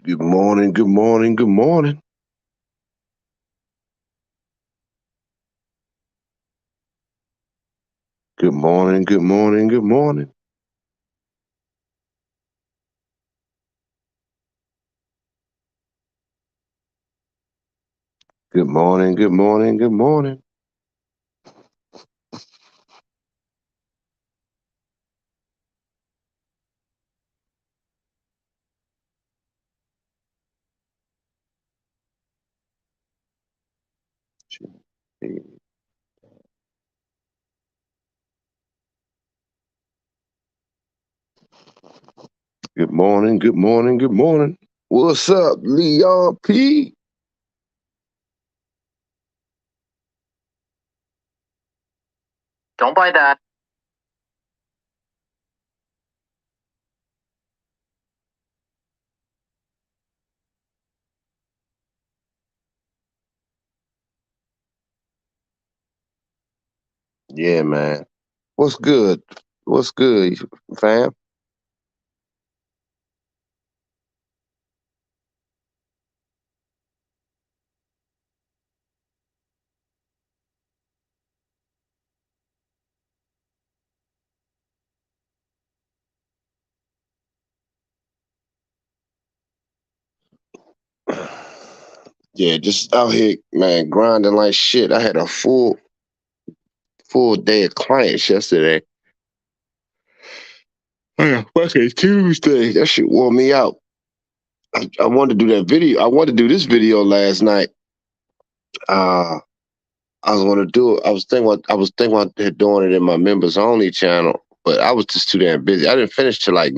Good morning, good morning, good morning. Good morning, good morning, good morning. Good morning, good morning, good morning. Good morning, good morning, good morning. What's up, Leon P? Don't buy that. Yeah, man. What's good? What's good, fam? Yeah, just out here, man, grinding like shit. I had a full day of clients yesterday. Yeah, fucking Tuesday. That shit wore me out. I wanted to do that video. I wanted to do this video last night. Uh I was gonna do it. I was thinking about doing it in my members only channel, but I was just too damn busy. I didn't finish till like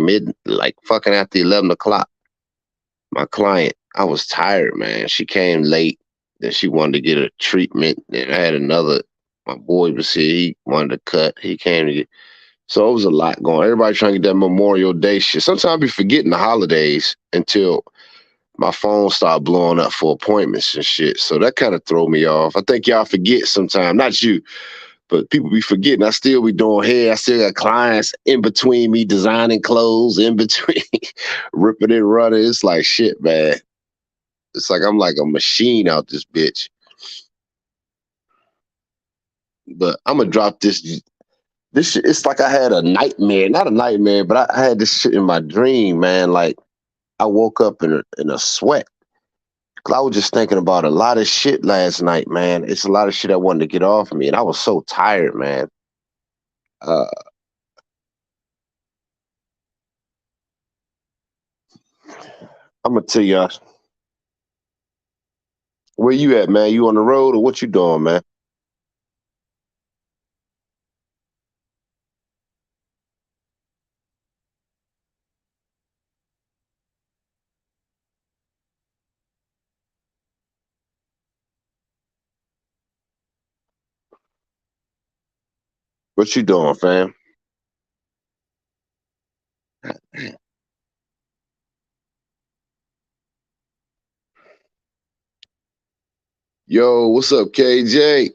like fucking after 11 o'clock. My client, I was tired, man. She came late. Then she wanted to get a treatment. Then I had another. My boy was here. He wanted to cut. He came to get. So it was a lot going. Everybody trying to get that Memorial Day shit. Sometimes I be forgetting the holidays until my phone started blowing up for appointments and shit. So that kind of throw me off. I think y'all forget sometimes. Not you, but people be forgetting. I still be doing hair. I still got clients in between me designing clothes, in between ripping and running. It's like shit, man. It's like I'm like a machine out this bitch. But I'm gonna drop this. This shit. It's like I had a nightmare. Not a nightmare, but I had this shit in my dream, man. Like I woke up in a sweat. 'Cause I was just thinking about a lot of shit last night, man. It's a lot of shit I wanted to get off of me, and I was so tired, man. Uh, I'm gonna tell y'all where you at, man. You on the road or what you doing, man? What you doing, fam? Yo, what's up, KJ?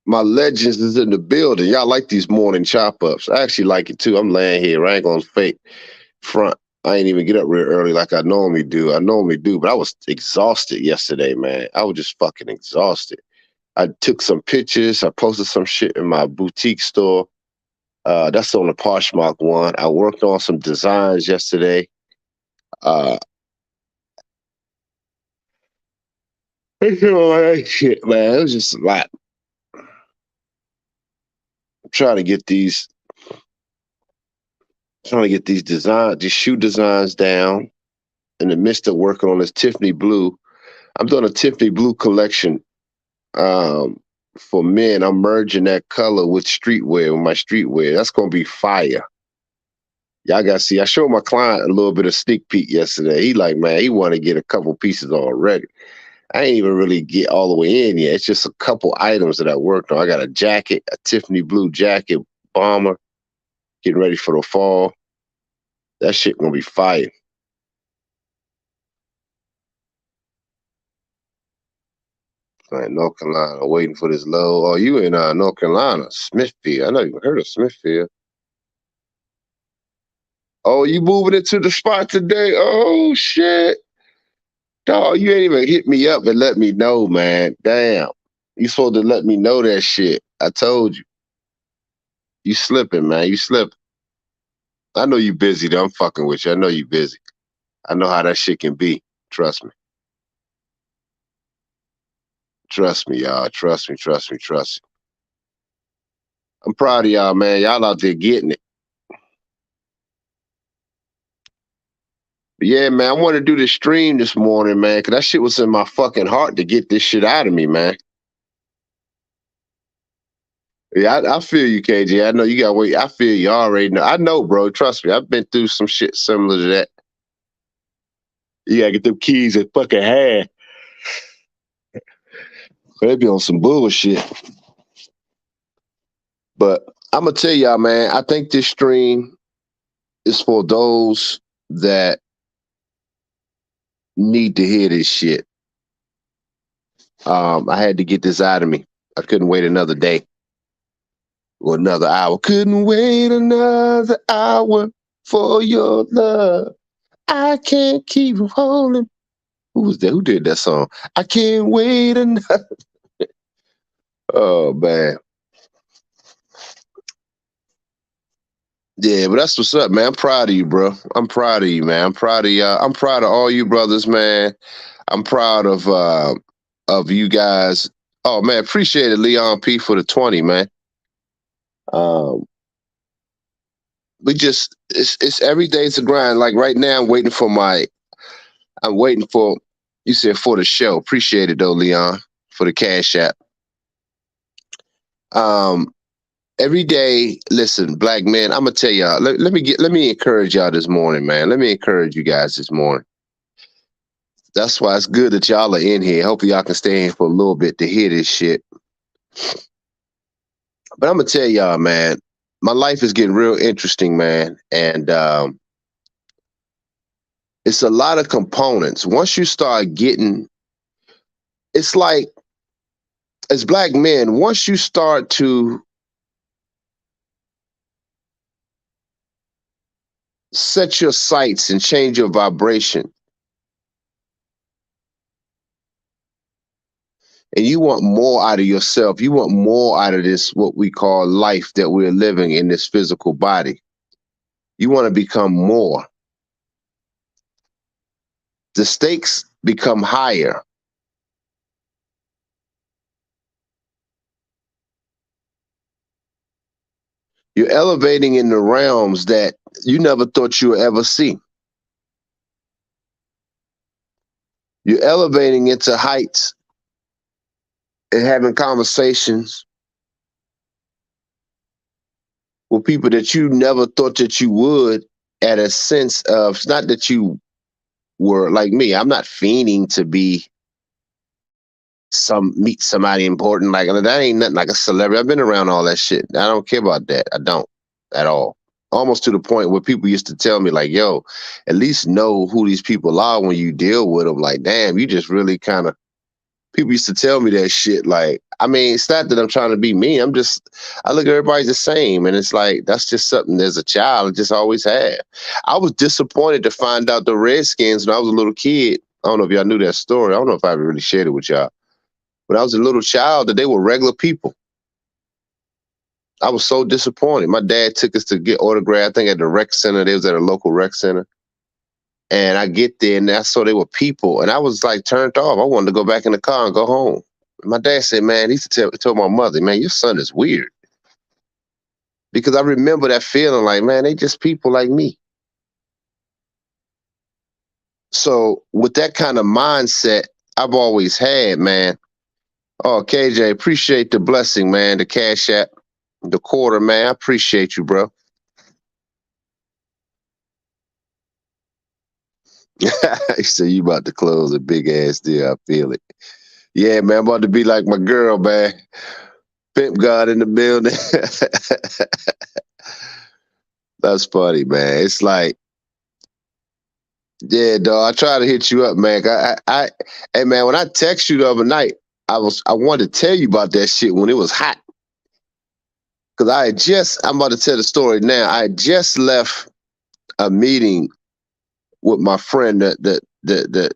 My legends is in the building. Y'all like these morning chop ups. I actually like it too. I'm laying here. I ain't gonna fake front. I ain't even get up real early like I normally do. I normally do, but I was exhausted yesterday, man. I was just fucking exhausted. I took some pictures. I posted some shit in my boutique store. That's on the Poshmark one. I worked on some designs yesterday. Uh, shit, man. It was just a lot. I'm trying to get these shoe designs down in the midst of working on this Tiffany blue. I'm doing a Tiffany blue collection um, for men. I'm merging that color with streetwear, with my streetwear. That's gonna be fire. Y'all gotta see. I showed my client a little bit of sneak peek yesterday. He like, man, he want to get a couple pieces already. I ain't even really get all the way in yet. It's just a couple items that I worked on. I got a jacket, a Tiffany blue jacket, bomber, getting ready for the fall. That shit gonna be fire. Like North Carolina, waiting for this low. Oh, you in North Carolina, Smithfield. I never even heard of Smithfield. Oh, you moving into the spot today? Oh shit. Dog, you ain't even hit me up and let me know, man. Damn. You supposed to let me know that shit. I told you. You slipping, man. You slipping. I know you busy though. I'm fucking with you. I know you busy. I know how that shit can be. Trust me. Trust me, y'all. Trust me, trust me, trust me. I'm proud of y'all, man. Y'all out there getting it. But yeah, man, I want to do this stream this morning, man, because that shit was in my fucking heart to get this shit out of me, man. Yeah, I feel you, KJ. I know you got to wait. I feel you already know. I know, bro. Trust me. I've been through some shit similar to that. You got to get them keys in fucking hand. They be on some bullshit. But I'm going to tell y'all, man, I think this stream is for those that need to hear this shit. I had to get this out of me. I couldn't wait another day or another hour. Couldn't wait another hour for your love. I can't keep holding. Who was that? Who did that song? I can't wait another. Oh man. Yeah, but that's what's up, man. I'm proud of you, bro. I'm proud of you, man. I'm proud of y'all. I'm proud of all you brothers, man. I'm proud of you guys. Oh man, appreciate it, Leon P for the 20, man. We just it's every day it's a grind. Like right now, I'm waiting for you said for the show. Appreciate it though, Leon, for the Cashapp. Every day, listen, black men, I'm gonna tell y'all, let me encourage y'all this morning, man. Let me encourage you guys this morning. That's why it's good that y'all are in here. Hopefully y'all can stay in for a little bit to hear this shit. But I'm gonna tell y'all, man, my life is getting real interesting, man. And it's a lot of components. Once you start getting, it's like, as black men, once you start to set your sights and change your vibration, and you want more out of yourself, you want more out of this, what we call life that we're living in this physical body. You want to become more. The stakes become higher. You're elevating in the realms that you never thought you would ever see. You're elevating into heights and having conversations with people that you never thought that you would, at a sense of, it's not that you were like me. I'm not fiending to be meet somebody important. Like that ain't nothing like a celebrity. I've been around all that shit. I don't care about that. I don't at all. Almost to the point where people used to tell me like, yo, at least know who these people are when you deal with them. Like, damn, you just really kind of, people used to tell me that shit. Like, I mean, it's not that I'm trying to be me. I look at everybody the same. And it's like, that's just something as a child, I just always had. I was disappointed to find out the Redskins when I was a little kid. I don't know if y'all knew that story. I don't know if I ever really shared it with y'all. When I was a little child, that they were regular people. I was so disappointed. My dad took us to get autographed, I think at the rec center. They was at a local rec center. And I get there and I saw they were people. And I was like turned off. I wanted to go back in the car and go home. My dad said, man, he used to tell my mother, man, your son is weird. Because I remember that feeling like, man, they just people like me. So with that kind of mindset I've always had, man. Oh, KJ, appreciate the blessing, man. The cash app, the quarter, man. I appreciate you, bro. He said you about to close a big ass deal. I feel it. Yeah, man. I'm about to be like my girl, man. Pimp God in the building. That's funny, man. It's like, yeah, dog. I try to hit you up, man. Hey, man. When I text you the other night, I wanted to tell you about that shit when it was hot. Cause I'm about to tell the story now. I just left a meeting with my friend, the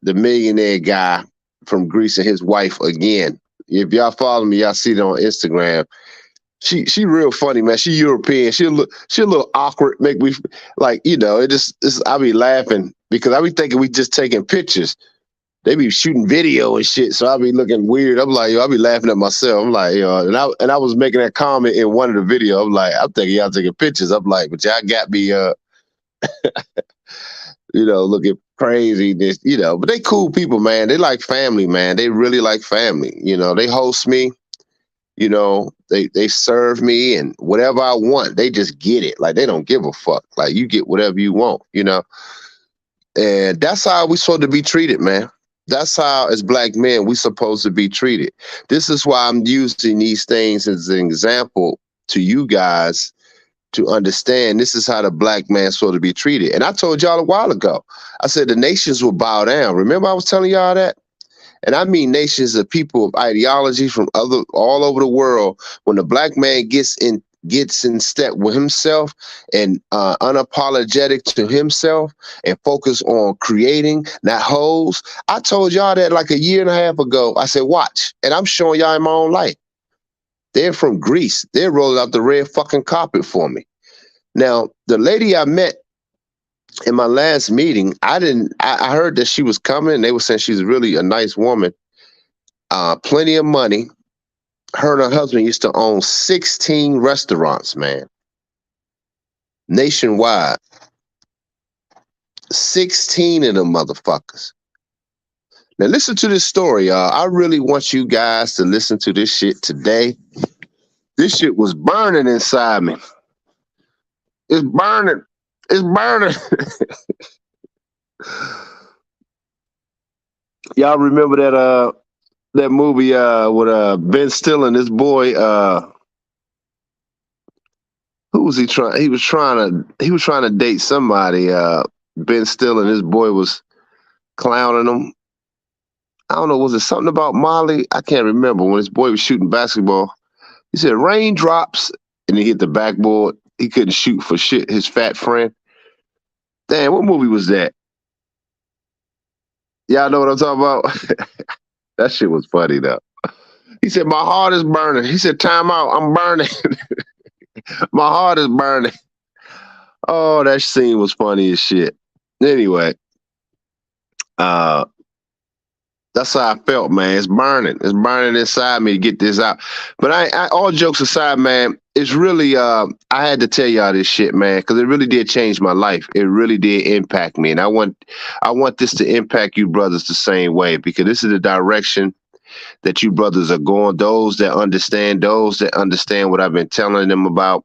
millionaire guy from Greece and his wife again. If y'all follow me, y'all see it on Instagram. She real funny, man. She European. She a little awkward. Make me like, it just I be laughing because I be thinking we just taking pictures. They be shooting video and shit, so I be looking weird. I'm like, yo, I be laughing at myself. I'm like, and I was making that comment in one of the videos. I'm like, I'm thinking y'all taking pictures. I'm like, but y'all got me looking crazy. This, but they cool people, man. They like family, man. They really like family. They host me. They serve me and whatever I want, they just get it. Like they don't give a fuck. Like you get whatever you want. And that's how we supposed to be treated, man. That's how, as black men, we supposed to be treated. This is why I'm using these things as an example to you guys to understand this is how the black man supposed to be treated. And I told y'all a while ago, I said the nations will bow down. Remember I was telling y'all that? And I mean nations of people of ideology from all over the world. When the black man gets in step with himself and unapologetic to himself and focus on creating, not hoes. I told y'all that like a year and a half ago. I said, watch. And I'm showing y'all in my own life. They're from Greece. They rolled out the red fucking carpet for me. Now, the lady I met in my last meeting, I heard that she was coming. They were saying she's really a nice woman, plenty of money. Her and her husband used to own 16 restaurants, man, nationwide. 16 of them motherfuckers. Now listen to this story, y'all. I really want you guys to listen to this shit today. This shit was burning inside me. It's burning. It's burning. Y'all remember that movie with Ben Stiller and this boy, who was he trying? He was trying to date somebody. Ben Stiller and his boy was clowning him. I don't know, was it something about Molly? I can't remember. When his boy was shooting basketball, he said raindrops, and he hit the backboard. He couldn't shoot for shit. His fat friend. Damn, what movie was that? Y'all know what I'm talking about? That shit was funny though. He said, my heart is burning. He said, time out, I'm burning. My heart is burning. Oh, that scene was funny as shit. Anyway, that's how I felt, man. It's burning. It's burning inside me to get this out. But I all jokes aside, man, it's really, I had to tell y'all this shit, man, because it really did change my life. It really did impact me. And I want this to impact you brothers the same way, because this is the direction that you brothers are going. Those that understand what I've been telling them about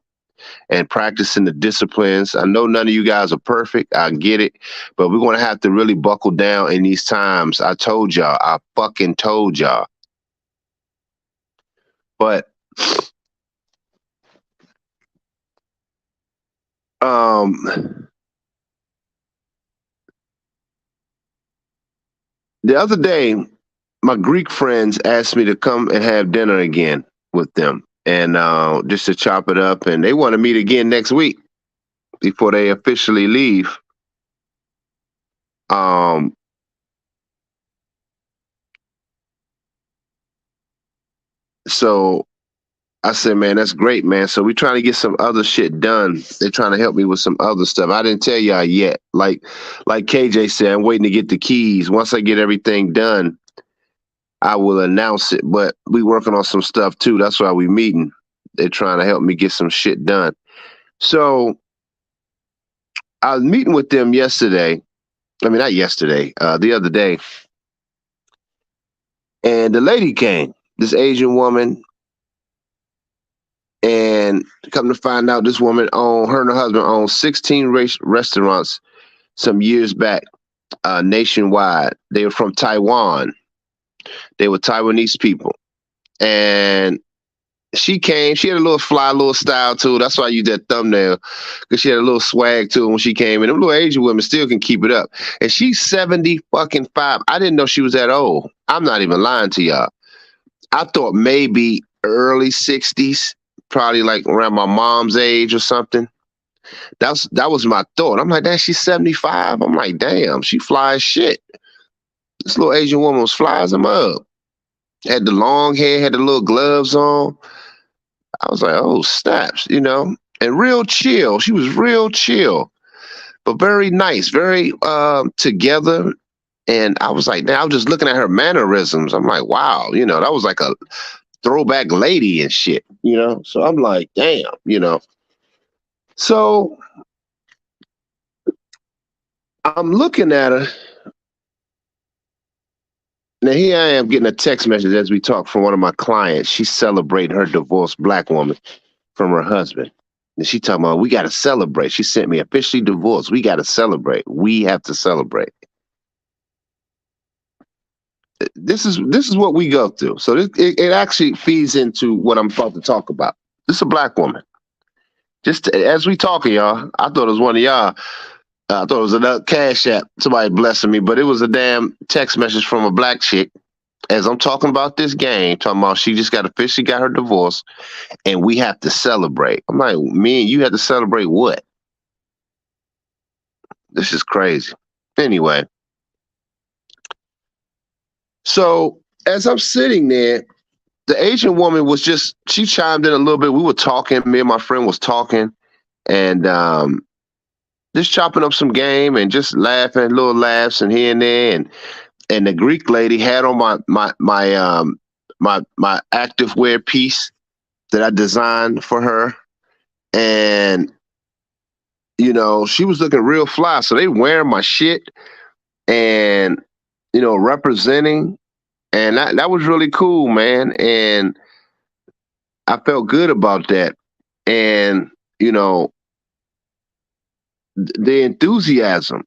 and practicing the disciplines. I know none of you guys are perfect. I get it. But we're going to have to really buckle down in these times. I told y'all. I fucking told y'all. But the other day, my Greek friends asked me to come and have dinner again with them. And just to chop it up. And they want to meet again next week before they officially leave. So I said, man, that's great, man. So we're trying to get some other shit done. They're trying to help me with some other stuff. I didn't tell y'all yet. Like KJ said, I'm waiting to get the keys. Once I get everything done, I will announce it. But we working on some stuff too. That's why we meeting. They're trying to help me get some shit done. So I was meeting with them yesterday. I mean, not yesterday, the other day. And the lady came, this Asian woman. And come to find out, this woman her and her husband owned 16 restaurants some years back, nationwide. They were from Taiwan. They were Taiwanese people. And she came, she had a little little style to her. That's why I used that thumbnail, because she had a little swag to her when she came in. Them little Asian women still can keep it up. And she's 70 fucking 5. I didn't know she was that old. I'm not even lying to y'all. I thought maybe early 60s. Probably like around my mom's age or something. That was my thought. I'm like, damn, she's 75. I'm like, damn, she fly as shit. This little Asian woman was fly as a mug. Had the long hair, had the little gloves on. I was like, oh, snaps, you know, and real chill. She was real chill, but very nice, very together. And I was like, now I was just looking at her mannerisms. I'm like, wow, you know, that was like a throwback lady and shit, you know? So I'm like, damn, you know. So I'm looking at her. Now here I am getting a text message as we talk from one of my clients. She's celebrating her divorced black woman from her husband. And she talking about, we got to celebrate. She sent me officially divorced. We got to celebrate. We have to celebrate. This is what we go through. So it actually feeds into what I'm about to talk about. This is a black woman. Just as we talking, y'all, I thought it was one of y'all. I thought it was another Cashapp, somebody blessing me, but it was a damn text message from a black chick. As I'm talking about this game, talking about she just got officially got her divorce, and we have to celebrate. I'm like, me and you have to celebrate what? This is crazy. Anyway, so as I'm sitting there, the Asian woman was just, she chimed in a little bit. We were talking, me and my friend was talking, and just chopping up some game and just laughing, little laughs and here and there. And the Greek lady had on my active wear piece that I designed for her. And, you know, she was looking real fly. So they wearing my shit and, you know, representing. And that was really cool, man. And I felt good about that. And, you know, the enthusiasm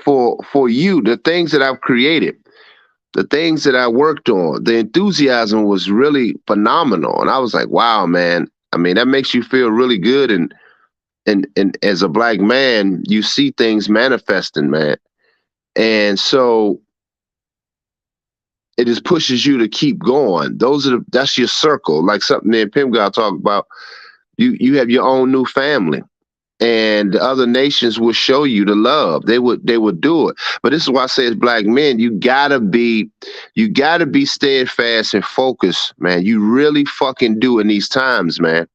for you, the things that I've created, the things that I worked on, the enthusiasm was really phenomenal. And I was like, wow, man. I mean, that makes you feel really good. And as a black man, you see things manifesting, man. And so it just pushes you to keep going. That's your circle. Like something that Pim got talked about. You have your own new family. And the other nations will show you the love. They would do it. But this is why I say as black men, you gotta be steadfast and focused, man. You really fucking do in these times, man.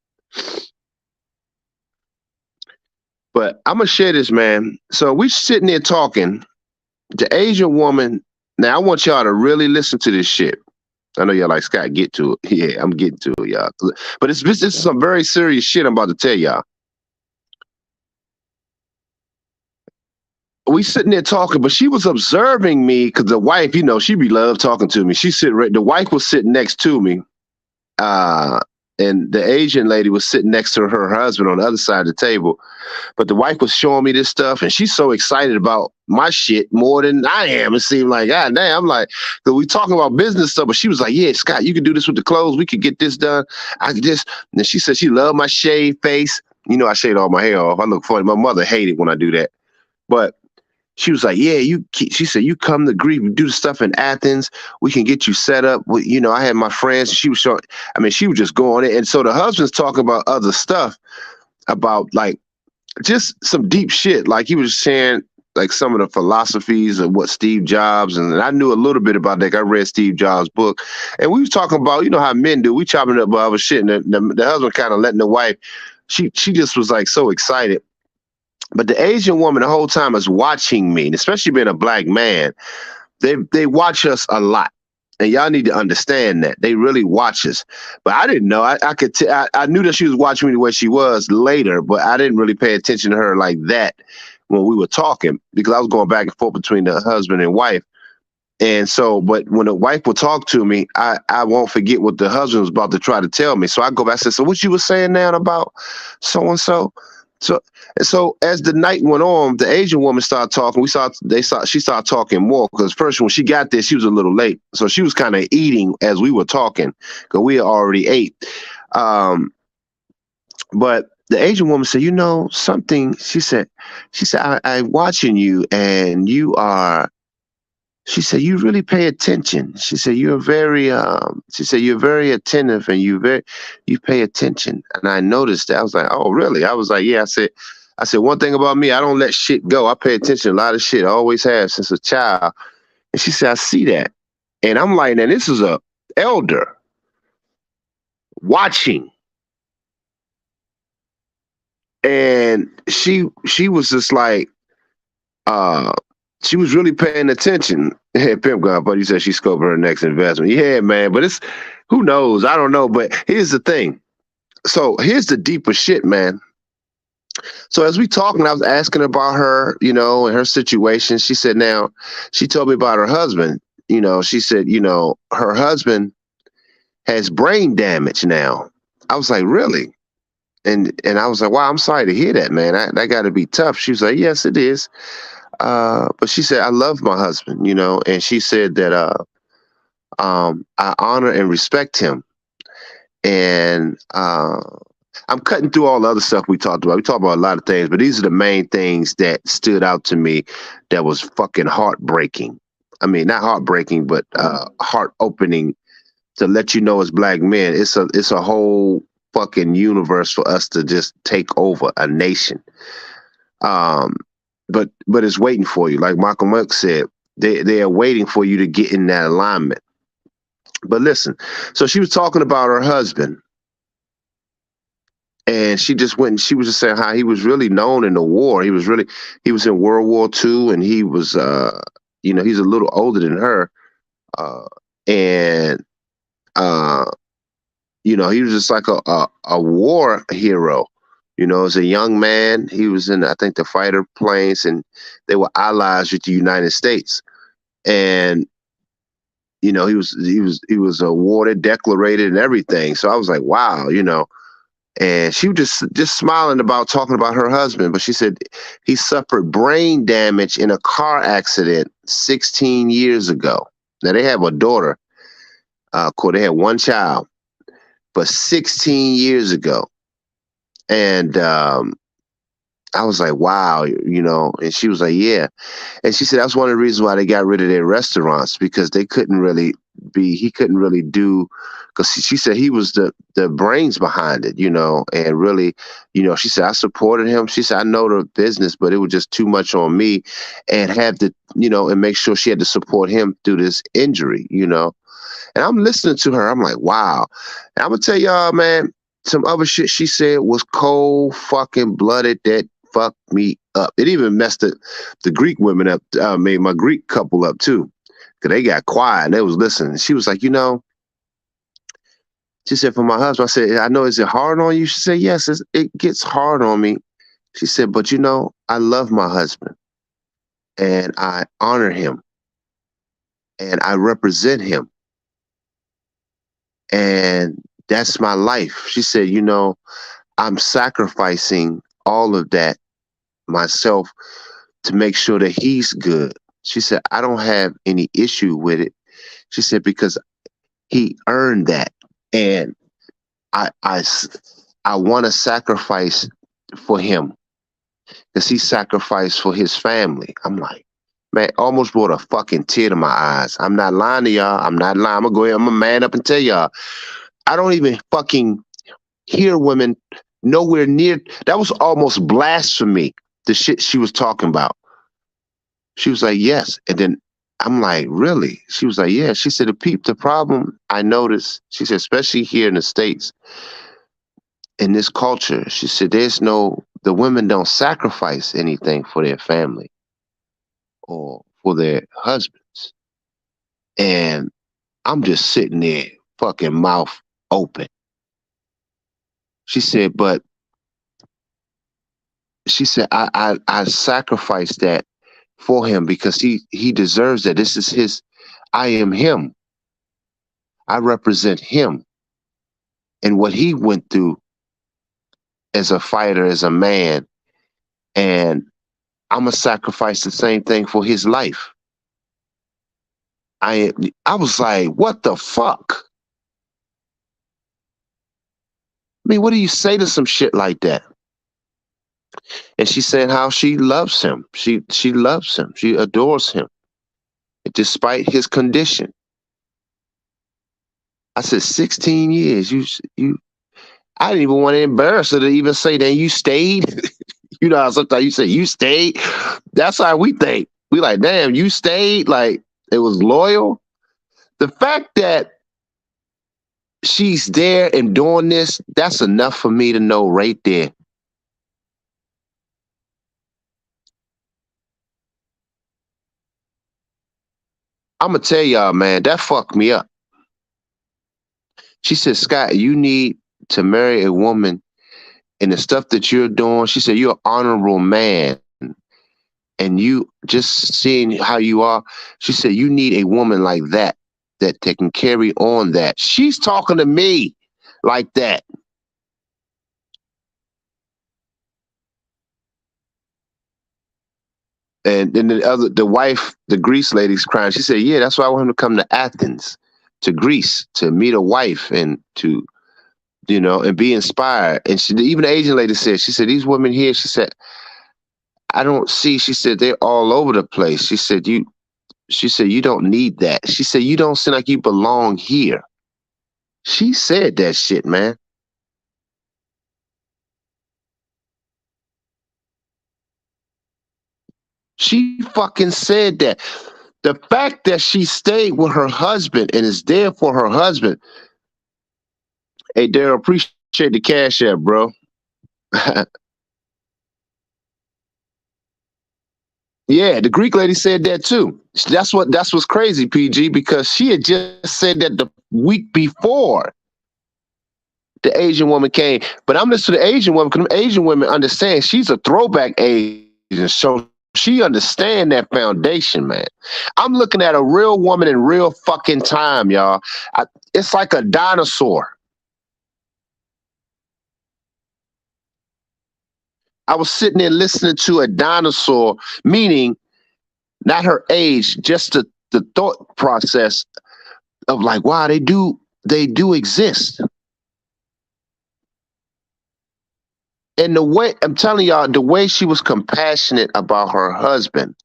But I'm gonna share this, man. So we sitting there talking. The Asian woman. Now I want y'all to really listen to this shit. I know y'all like, Scott, get to it. Yeah, I'm getting to it, y'all. But this is some very serious shit I'm about to tell y'all. We sitting there talking, but she was observing me because the wife, you know, she be love talking to me. The wife was sitting next to me, and the Asian lady was sitting next to her husband on the other side of the table. But the wife was showing me this stuff, and she's so excited about my shit more than I am. It seemed like, God damn, I'm like, cause we talking about business stuff, but she was like, yeah, Scott, you can do this with the clothes. We could get this done. I could just, and then she said she loved my shaved face. You know, I shaved all my hair off. I look funny. My mother hated when I do that. But she was like, yeah, she said, you come to Greece, do the stuff in Athens. We can get you set up. You know, I had my friends. She was showing, I mean, she was just going in. And so the husband's talking about other stuff, about like just some deep shit. Like he was sharing like some of the philosophies of what Steve Jobs, and I knew a little bit about that. I read Steve Jobs' book. And we was talking about, you know how men do. We chopping up other shit. And the husband kind of letting the wife, she just was like so excited. But the Asian woman the whole time is watching me, and especially being a black man, they watch us a lot. And y'all need to understand that. They really watch us. But I didn't know. I knew that she was watching me the way she was later, but I didn't really pay attention to her like that when we were talking, because I was going back and forth between the husband and wife. And so, but when the wife would talk to me, I won't forget what the husband was about to try to tell me. So I go back and say, so what you were saying now about so-and-so? So as the night went on, the Asian woman started talking. She started talking more, because first when she got there, she was a little late. So she was kind of eating as we were talking, because we had already ate. But the Asian woman said, you know, something, she said, I'm watching you, and you are She said, "You really pay attention." She said, "You're very." She said, "You're very attentive, and you pay attention." And I noticed that. I was like, "Oh, really?" I was like, "Yeah." I said, "One thing about me, I don't let shit go. I pay attention a lot of shit. I always have since a child." And she said, "I see that." And I'm like, "Now this is a elder watching." And she was just like, uh, she was really paying attention. Yeah, Pimp God, but you said she's scoping her next investment. Yeah, man, but it's who knows? I don't know. But here's the thing. So here's the deeper shit, man. So as we talking, I was asking about her, and her situation. She said, now, she told me about her husband. She said, her husband has brain damage now. I was like, really? And I was like, wow, I'm sorry to hear that, man. That got to be tough. She was like, yes, it is. But she said, I love my husband, and she said that I honor and respect him. And I'm cutting through all the other stuff we talked about. We talked about a lot of things, but these are the main things that stood out to me that was fucking heartbreaking. I mean, not heartbreaking, but heart opening to let you know as black men, it's a whole fucking universe for us to just take over a nation. But it's waiting for you. Like Malcolm X said, they are waiting for you to get in that alignment. But listen, so she was talking about her husband, and she just went and she was just saying how he was really known in the war. He was in World War II, and he was he's a little older than her, and he was just like a war hero. As a young man, he was in, I think, the fighter planes, and they were allies with the United States. And he was awarded, decorated, and everything. So I was like, wow, And she was just smiling about talking about her husband, but she said he suffered brain damage in a car accident 16 years ago. Now they have a daughter. Of course, they had one child, but 16 years ago. And I was like, wow, and she was like, yeah. And she said that's one of the reasons why they got rid of their restaurants, because he couldn't really do, because she said he was the brains behind it, and really, she said, I supported him. She said, I know the business, but it was just too much on me, and had to, and make sure she had to support him through this injury, And I'm listening to her. I'm like, wow. And I'm going to tell y'all, man, some other shit she said was cold fucking blooded that fucked me up. It even messed the Greek women up, made my Greek couple up too. Because they got quiet and they was listening. She was like, she said, for my husband, I said, I know, is it hard on you? She said, yes, it gets hard on me. She said, but I love my husband and I honor him and I represent him. And that's my life. She said, I'm sacrificing all of that myself to make sure that he's good. She said, I don't have any issue with it. She said, because he earned that. And I want to sacrifice for him because he sacrificed for his family. I'm like, man, almost brought a fucking tear to my eyes. I'm not lying to y'all. I'm not lying. I'm going to go ahead. I'm going to man up and tell y'all. I don't even fucking hear women nowhere near. That was almost blasphemy, the shit she was talking about. She was like, yes. And then I'm like, really? She was like, yeah. She said, the problem I noticed, she said, especially here in the States, in this culture, she said, the women don't sacrifice anything for their family or for their husbands. And I'm just sitting there, fucking mouth open. She said, but she said, I sacrificed that for him because he deserves that. This is his, I am him. I represent him and what he went through as a fighter, as a man. And I'm going to sacrifice the same thing for his life. I was like, what the fuck? I mean, what do you say to some shit like that? And she said how she loves him. She loves him. She adores him. despite his condition. I said, 16 years. You. I didn't even want to embarrass her to even say that you stayed. You know how sometimes you say you stayed. That's how we think. We like, damn, you stayed. Like it was loyal. The fact that she's there and doing this, that's enough for me to know right there. I'm gonna tell y'all, man, that fucked me up. She said, Scott, you need to marry a woman and the stuff that you're doing. She said, you're an honorable man. And you just seeing how you are. She said, you need a woman like that can carry on that. She's talking to me like that. And then the wife, the Greece lady's crying. She said, yeah, that's why I want him to come to Athens, to Greece, to meet a wife and to, and be inspired. And even the Asian lady said, she said, these women here, she said, I don't see, she said, they're all over the place. She said, you don't need that. She said, you don't seem like you belong here. She said that shit, man. She fucking said that. The fact that she stayed with her husband and is there for her husband. Hey, Daryl, appreciate the Cashapp, bro. Yeah, the Greek lady said that too. That's what's crazy, PG, because she had just said that the week before the Asian woman came. But I'm listening to the Asian woman because Asian women understand she's a throwback Asian, so she understand that foundation, man. I'm looking at a real woman in real fucking time, y'all. It's like a dinosaur. I was sitting there listening to a dinosaur, meaning not her age, just the thought process of like, wow, they do exist. And the way, I'm telling y'all, the way she was compassionate about her husband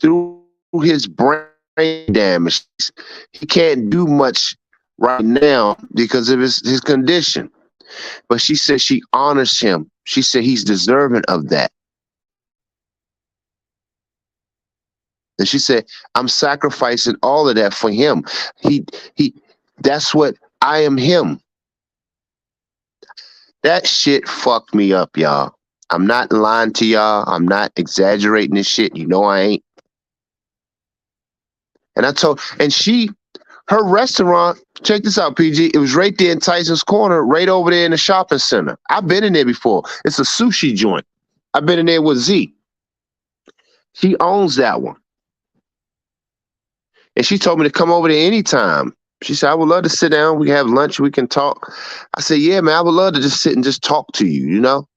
through his brain damage, he can't do much right now because of his condition. But she said she honors him. She said he's deserving of that. And she said, I'm sacrificing all of that for him. He, that's what I am him. That shit fucked me up, y'all. I'm not lying to y'all. I'm not exaggerating this shit. You know I ain't. And her restaurant, check this out, PG. It was right there in Tyson's Corner, right over there in the shopping center. I've been in there before. It's a sushi joint. I've been in there with Z. She owns that one. And she told me to come over there anytime. She said, I would love to sit down. We can have lunch. We can talk. I said, yeah, man, I would love to just sit and just talk to you, you know?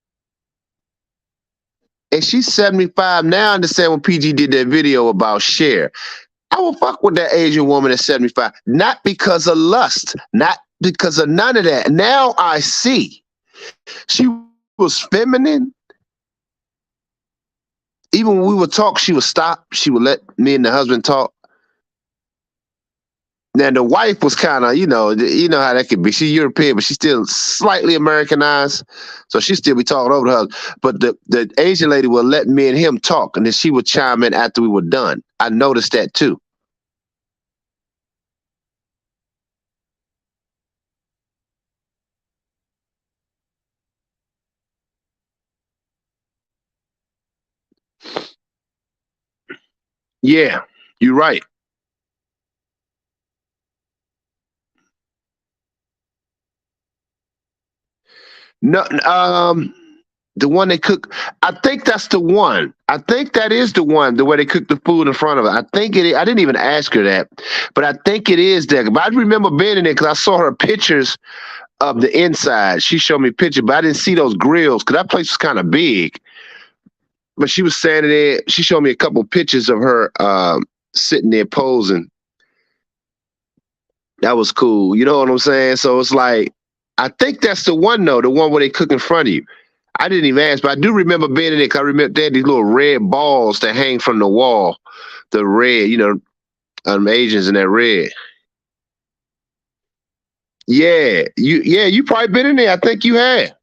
And she's 75 now. I understand when PG did that video about Cher. I will fuck with that Asian woman at 75. Not because of lust. Not because of none of that. Now I see. She was feminine. Even when we would talk, she would stop. She would let me and the husband talk. Now the wife was kind of, you know how that could be. She's European, but she's still slightly Americanized, so she still be talking over her. But the Asian lady would let me and him talk, and then she would chime in after we were done. I noticed that too. Yeah, you're right. No, the one they cook. I think that's the one. I think that is the one. The way they cook the food in front of her. I think it is. I didn't even ask her that, but I think it is that. But I remember being in there because I saw her pictures of the inside. She showed me pictures, but I didn't see those grills because that place was kind of big. But she was standing there. She showed me a couple pictures of her sitting there posing. That was cool. You know what I'm saying? So it's like, I think that's the one though, the one where they cook in front of you. I didn't even ask, but I do remember being in it. I remember they had these little red balls that hang from the wall. The red, Asians in that red. Yeah, you probably been in there. I think you had.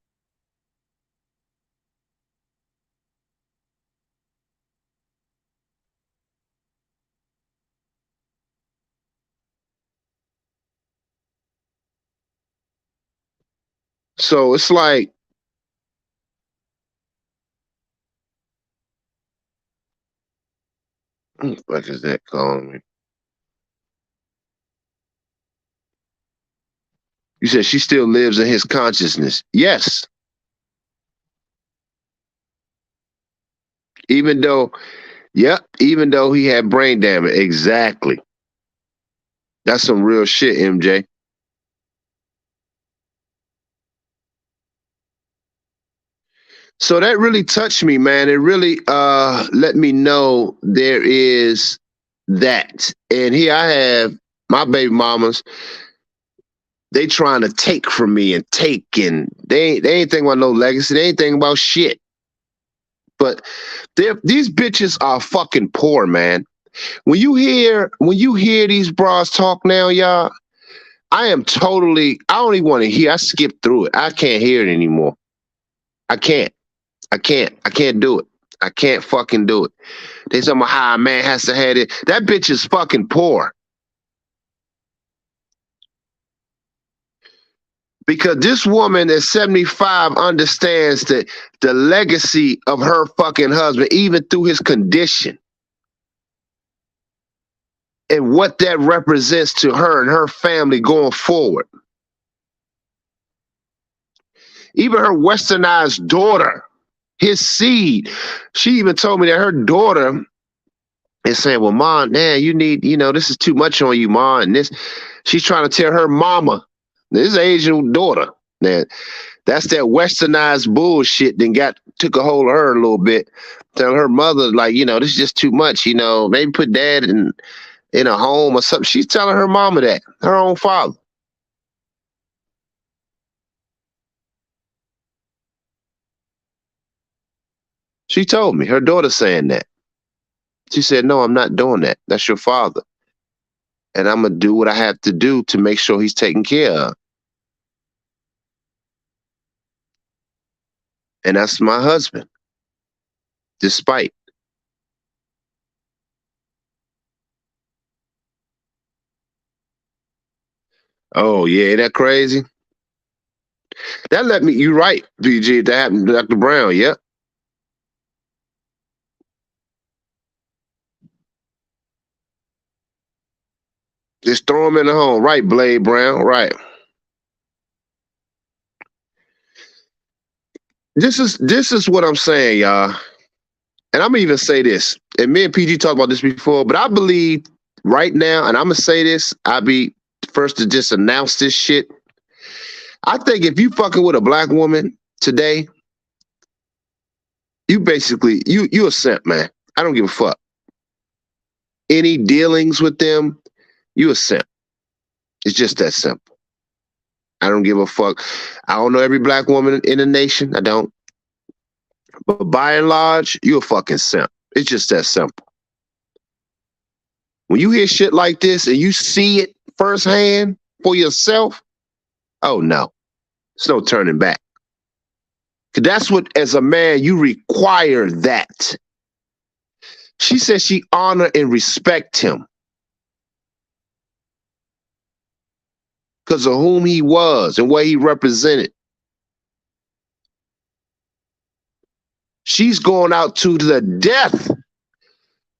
So it's like, what is that calling me? You said she still lives in his consciousness. Yes. Even though, yep, even though he had brain damage. Exactly. That's some real shit, MJ. So that really touched me, man. It really let me know there is that. And here I have my baby mamas, they trying to take from me and take, and they ain't thinking about no legacy. They ain't thinking about shit. But these bitches are fucking poor, man. When you hear these bras talk now, y'all, I don't even want to hear. I skip through it. I can't hear it anymore. I can't. I can't do it. I can't fucking do it. They talking about how a man has to have it. That bitch is fucking poor. Because this woman at 75 understands the legacy of her fucking husband, even through his condition, and what that represents to her and her family going forward. Even her westernized daughter, his seed, she even told me that her daughter is saying, well, Ma, man, you need, this is too much on you, Ma. And this, she's trying to tell her mama, this Asian daughter, man, that's that westernized bullshit that took a hold of her a little bit. Telling her mother, like, this is just too much, maybe put dad in a home or something. She's telling her mama that, her own father. She told me, her daughter saying that. She said, no, I'm not doing that. That's your father. And I'm going to do what I have to do to make sure he's taken care of. And that's my husband, despite. Oh, yeah, ain't that crazy? That let me, you right, PG, that happened to Dr. Brown, yep. Just throw him in the home. Right, Blade Brown, right. This is what I'm saying, y'all. And I'm gonna even say this. And me and PG talked about this before, but I believe right now, and I'm gonna say this, I'll be first to just announce this shit. I think if you fucking with a black woman today, you basically you a simp, man. I don't give a fuck. Any dealings with them, you a simp. It's just that simple. I don't give a fuck. I don't know every black woman in the nation. I don't. But by and large, you a fucking simp. It's just that simple. When you hear shit like this and you see it firsthand for yourself, oh no, there's no turning back. Cause that's what, as a man, you require that. She said she honor and respect him because of whom he was and what he represented. She's going out to the death.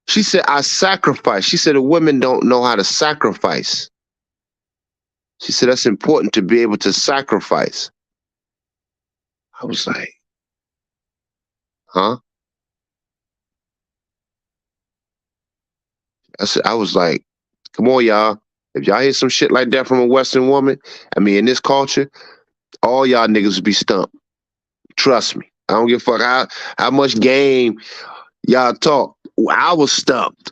She said, I sacrifice. She said, the women don't know how to sacrifice. She said, that's important to be able to sacrifice. I was like, huh? I was like, come on, y'all. If y'all hear some shit like that from a Western woman, I mean, in this culture, all y'all niggas would be stumped. Trust me. I don't give a fuck how much game y'all talk. I was stumped.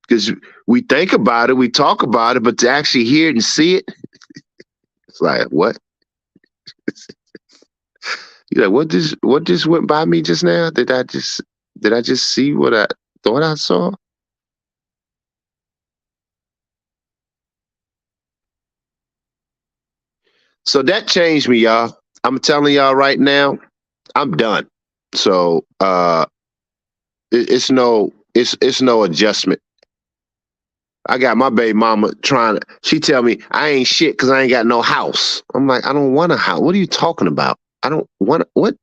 Because we think about it, we talk about it, but to actually hear it and see it, it's like, what? You're like, what just went by me just now? Did I just see what I Thought I saw. So that changed me, y'all. I'm telling y'all right now, I'm done. So it's no adjustment. I got my baby mama trying to. She tell me I ain't shit because I ain't got no house. I'm like, I don't want a house. What are you talking about? I don't want what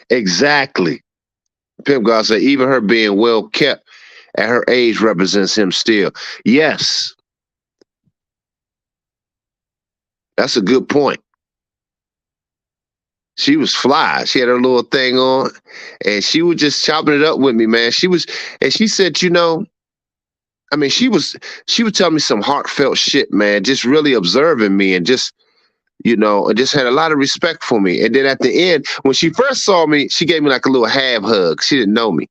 exactly. Pimp God said even her being well kept at her age represents him still. Yes, that's a good point. She was fly. She had her little thing on, and she was just chopping it up with me, man. She was, and she said, I mean, she would tell me some heartfelt shit, man. Just really observing me, and just and just had a lot of respect for me. And then at the end, when she first saw me, she gave me like a little half hug. She didn't know me,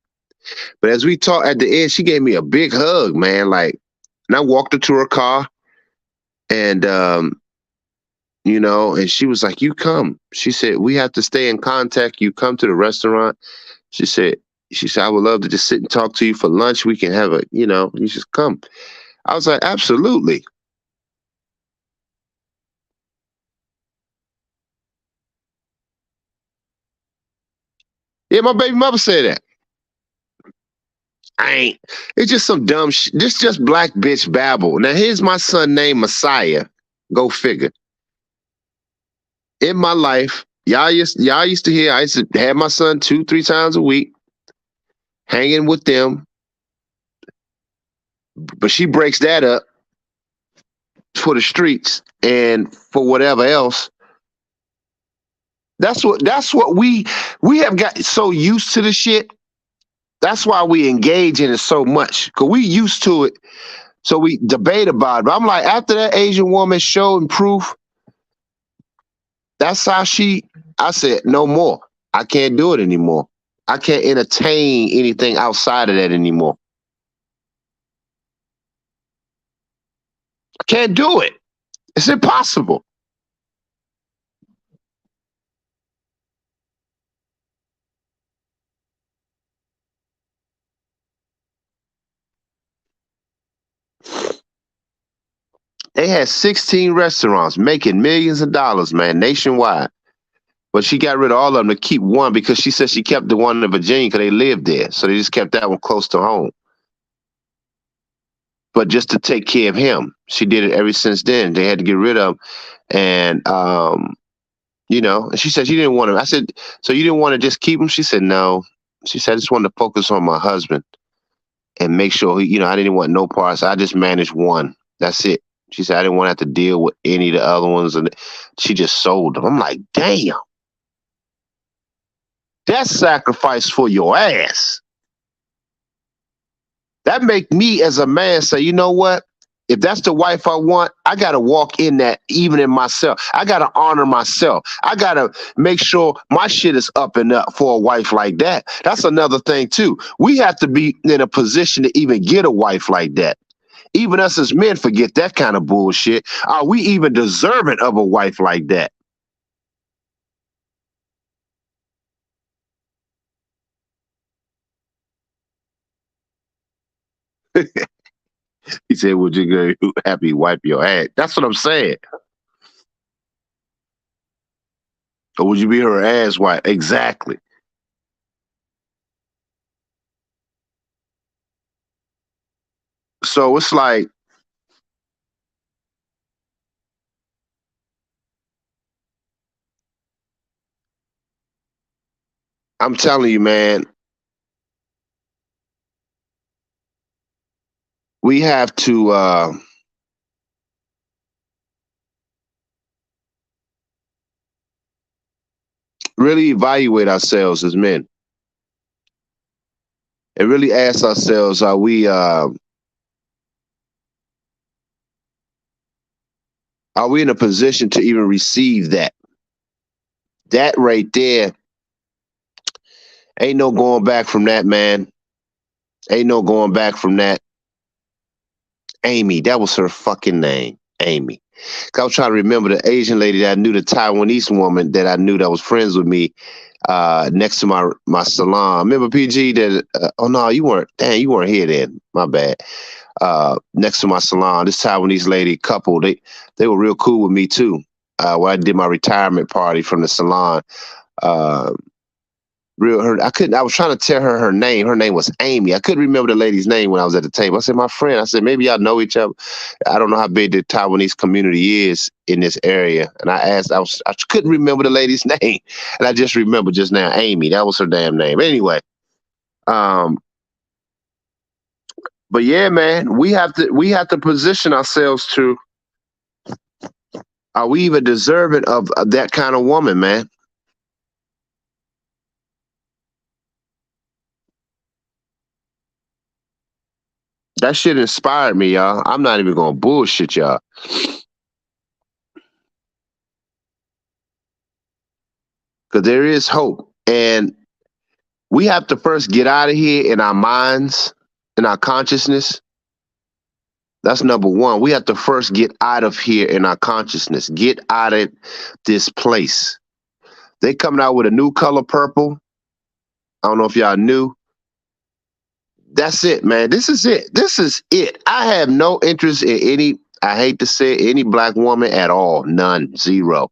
but as we talked at the end, she gave me a big hug, man. Like, and I walked her to her car, and and she was like, "You come." She said, "We have to stay in contact. You come to the restaurant." She said, "I would love to just sit and talk to you for lunch. We can have you just come." I was like, "Absolutely." Yeah, my baby mother said that. I ain't. It's just some dumb shit. This just black bitch babble. Now here's my son named Messiah. Go figure. In my life, y'all used to hear I used to have my son 2, 3 times a week, hanging with them. But she breaks that up for the streets and for whatever else. That's what we have got so used to the shit. That's why we engage in it so much. Cause we used to it. So we debate about it. But I'm like, after that Asian woman showed proof, that's how I said, no more. I can't do it anymore. I can't entertain anything outside of that anymore. I can't do it. It's impossible. They had 16 restaurants making millions of dollars, man, nationwide. But she got rid of all of them to keep one because she said she kept the one in Virginia because they lived there. So they just kept that one close to home. But just to take care of him, she did it ever since then. They had to get rid of him. And, and she said she didn't want him. I said, so you didn't want to just keep him? She said, no. She said, I just wanted to focus on my husband and make sure I didn't want no parts. I just managed one. That's it. She said, I didn't want to have to deal with any of the other ones. And she just sold them. I'm like, damn. That's sacrifice for your ass. That make me as a man say, you know what? If that's the wife I want, I got to walk in that even in myself. I got to honor myself. I got to make sure my shit is up and up for a wife like that. That's another thing too. We have to be in a position to even get a wife like that. Even us as men forget that kind of bullshit. Are we even deserving of a wife like that? He said, would you go happy wipe your ass? That's what I'm saying. Or would you be her ass wipe? Exactly. So it's like, I'm telling you, man, we have to really evaluate ourselves as men and really ask ourselves, are we in a position to even receive that? That right there, ain't no going back from that, man. Ain't no going back from that. Amy, that was her fucking name. Amy. I was trying to remember the Asian lady that I knew, the Taiwanese woman that I knew that was friends with me next to my salon. Remember PG that? Oh no, you weren't. Dang, you weren't here then. My bad. Next to my salon, this Taiwanese lady couple, they were real cool with me too. When I did my retirement party from the salon, uh, I was trying to tell her her name. Her name was Amy. I couldn't remember the lady's name when I was at the table. I said, my friend. I said, maybe y'all know each other. I don't know how big the Taiwanese community is in this area. And I asked, I couldn't remember the lady's name. And I just remember just now, Amy. That was her damn name. Anyway, but yeah, man, we have to position ourselves to, are we even deserving of that kind of woman, man? That shit inspired me, y'all. I'm not even gonna bullshit y'all. Because there is hope. And we have to first get out of here in our minds, in our consciousness. That's number one. We have to first get out of here in our consciousness. Get out of this place. They coming out with a new color, purple. I don't know if y'all knew. That's it, man. This is it. This is it. I have no interest in any, I hate to say it, any black woman at all. None. Zero.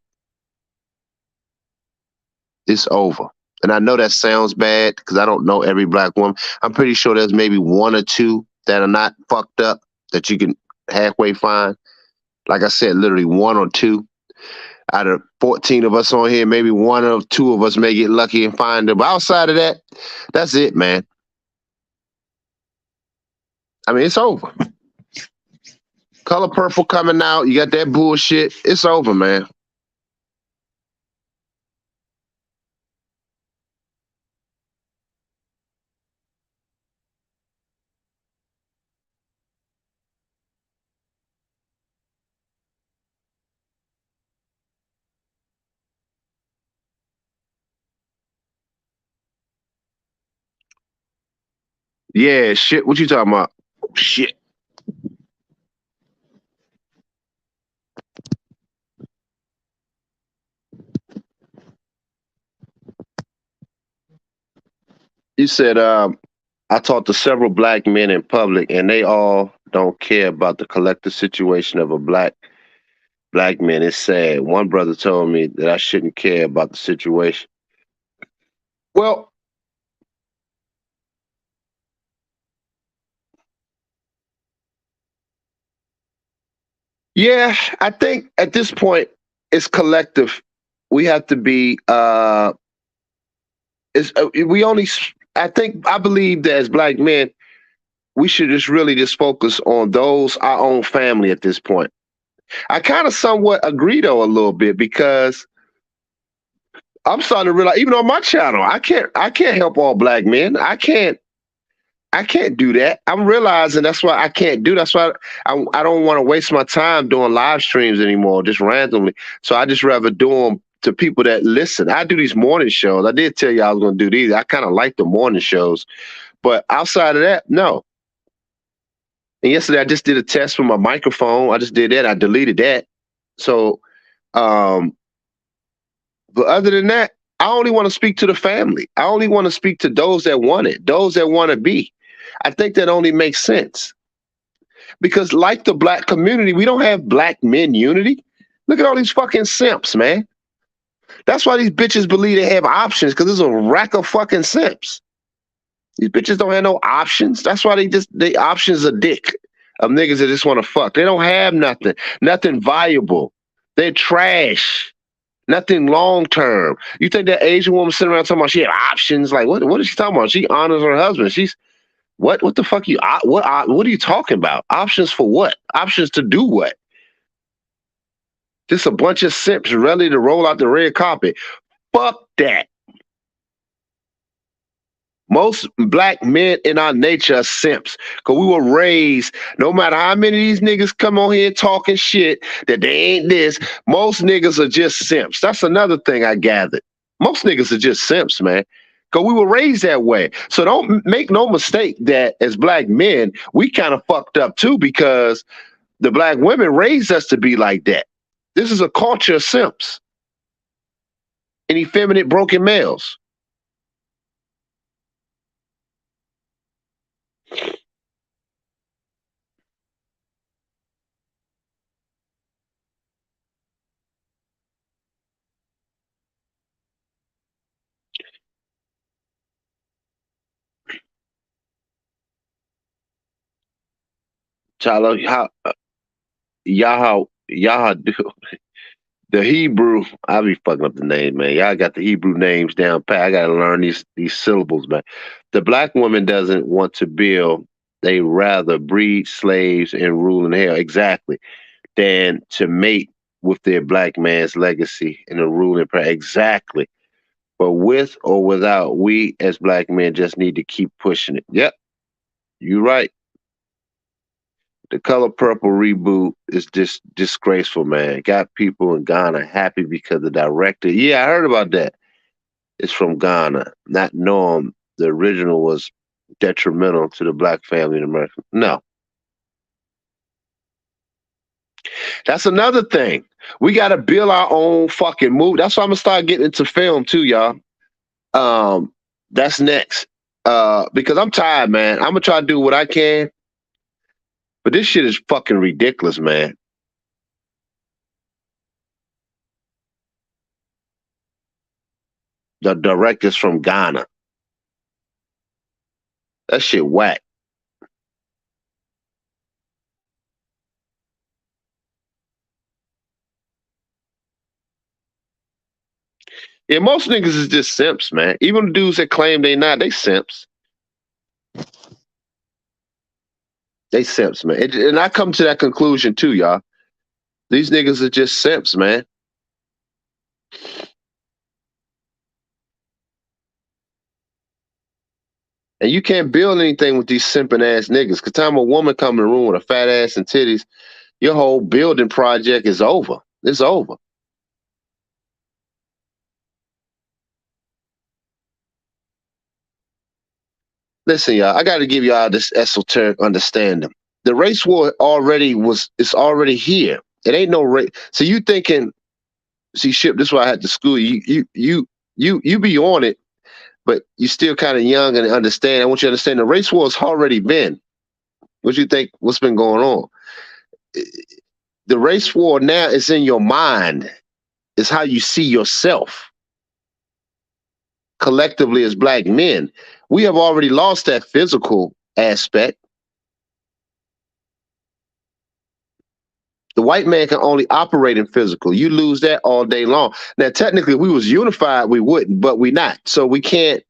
It's over. And I know that sounds bad because I don't know every black woman. I'm pretty sure there's maybe one or two that are not fucked up that you can halfway find. Like I said, literally one or two. Out of 14 of us on here, maybe one or two of us may get lucky and find them. But outside of that, that's it, man. I mean, it's over. Color purple coming out. You got that bullshit. It's over, man. Yeah, shit. What you talking about? Shit. You said, I talked to several black men in public, and they all don't care about the collective situation of a black man. It's sad. One brother told me that I shouldn't care about the situation. Well, yeah, I think at this point it's collective. We have to be. We only. I believe that as black men, we should just really just focus on those our own family at this point. I kind of somewhat agree though a little bit because I'm starting to realize, even on my channel, I can't help all black men. I can't do that. I'm realizing that's why I can't do. That's why I don't want to waste my time doing live streams anymore, just randomly. So I just rather do them to people that listen. I do these morning shows. I did tell you I was going to do these. I kind of like the morning shows, but outside of that, no. And yesterday I just did a test with my microphone. I just did that. I deleted that. So, but other than that, I only want to speak to the family. I only want to speak to those that want it, those that want to be. I think that only makes sense. Because like the black community, we don't have black men unity. Look at all these fucking simps, man. That's why these bitches believe they have options, because there's a rack of fucking simps. These bitches don't have no options. That's why they options a dick of niggas that just want to fuck. They don't have nothing valuable. They're trash. Nothing long term. You think that Asian woman sitting around talking about she had options? Like what is she talking about? She honors her husband. She's what the fuck what are you talking about? Options for what? Options to do what? Just a bunch of simps ready to roll out the red carpet. Fuck that. Most black men in our nature are simps, because we were raised, no matter how many of these niggas come on here talking shit that they ain't this, most niggas are just simps. That's another thing I gathered. Most niggas are just simps, man, because we were raised that way. So don't make no mistake that as black men, we kind of fucked up too, because The black women raised us to be like that. This is a culture of simps and effeminate broken males. Tyler, how y'all do the Hebrew? I be fucking up the name, man. Y'all got the Hebrew names down pat. I gotta learn these syllables, man. The black woman doesn't want to build; they rather breed slaves and rule in hell. Exactly, than to mate with their black man's legacy and a ruling. Exactly. But with or without, we as black men just need to keep pushing it. Yep, you're right. The Color Purple reboot is just disgraceful, man. Got people in Ghana happy because the director. Yeah, I heard about that. It's from Ghana, not knowing the original was detrimental to the black family in America. No, that's another thing. We got to build our own fucking movie. That's why I'm gonna start getting into film too, y'all. That's next. Because I'm tired, man. I'm gonna try to do what I can, but this shit is fucking ridiculous, man. The director's from Ghana. That shit whack. Yeah, most niggas is just simps, man. Even the dudes that claim they not, they simps. They simps, man. And I come to that conclusion too, y'all. These niggas are just simps, man. And you can't build anything with these simping ass niggas. Cause time a woman come in the room with a fat ass and titties, your whole building project is over. It's over. Listen, y'all, I got to give y'all this esoteric understanding. The race war it's already here. It ain't no race. So you thinking, see, Ship, this is why I had to school you be on it, but you still kind of young and understand. I want you to understand the race war has already been. What you think? What's been going on? The race war now is in your mind. It's how you see yourself collectively as black men. We have already lost that physical aspect. The white man can only operate in physical. You lose that all day long. Now, technically, if we was unified, we wouldn't, but we not. So we can't.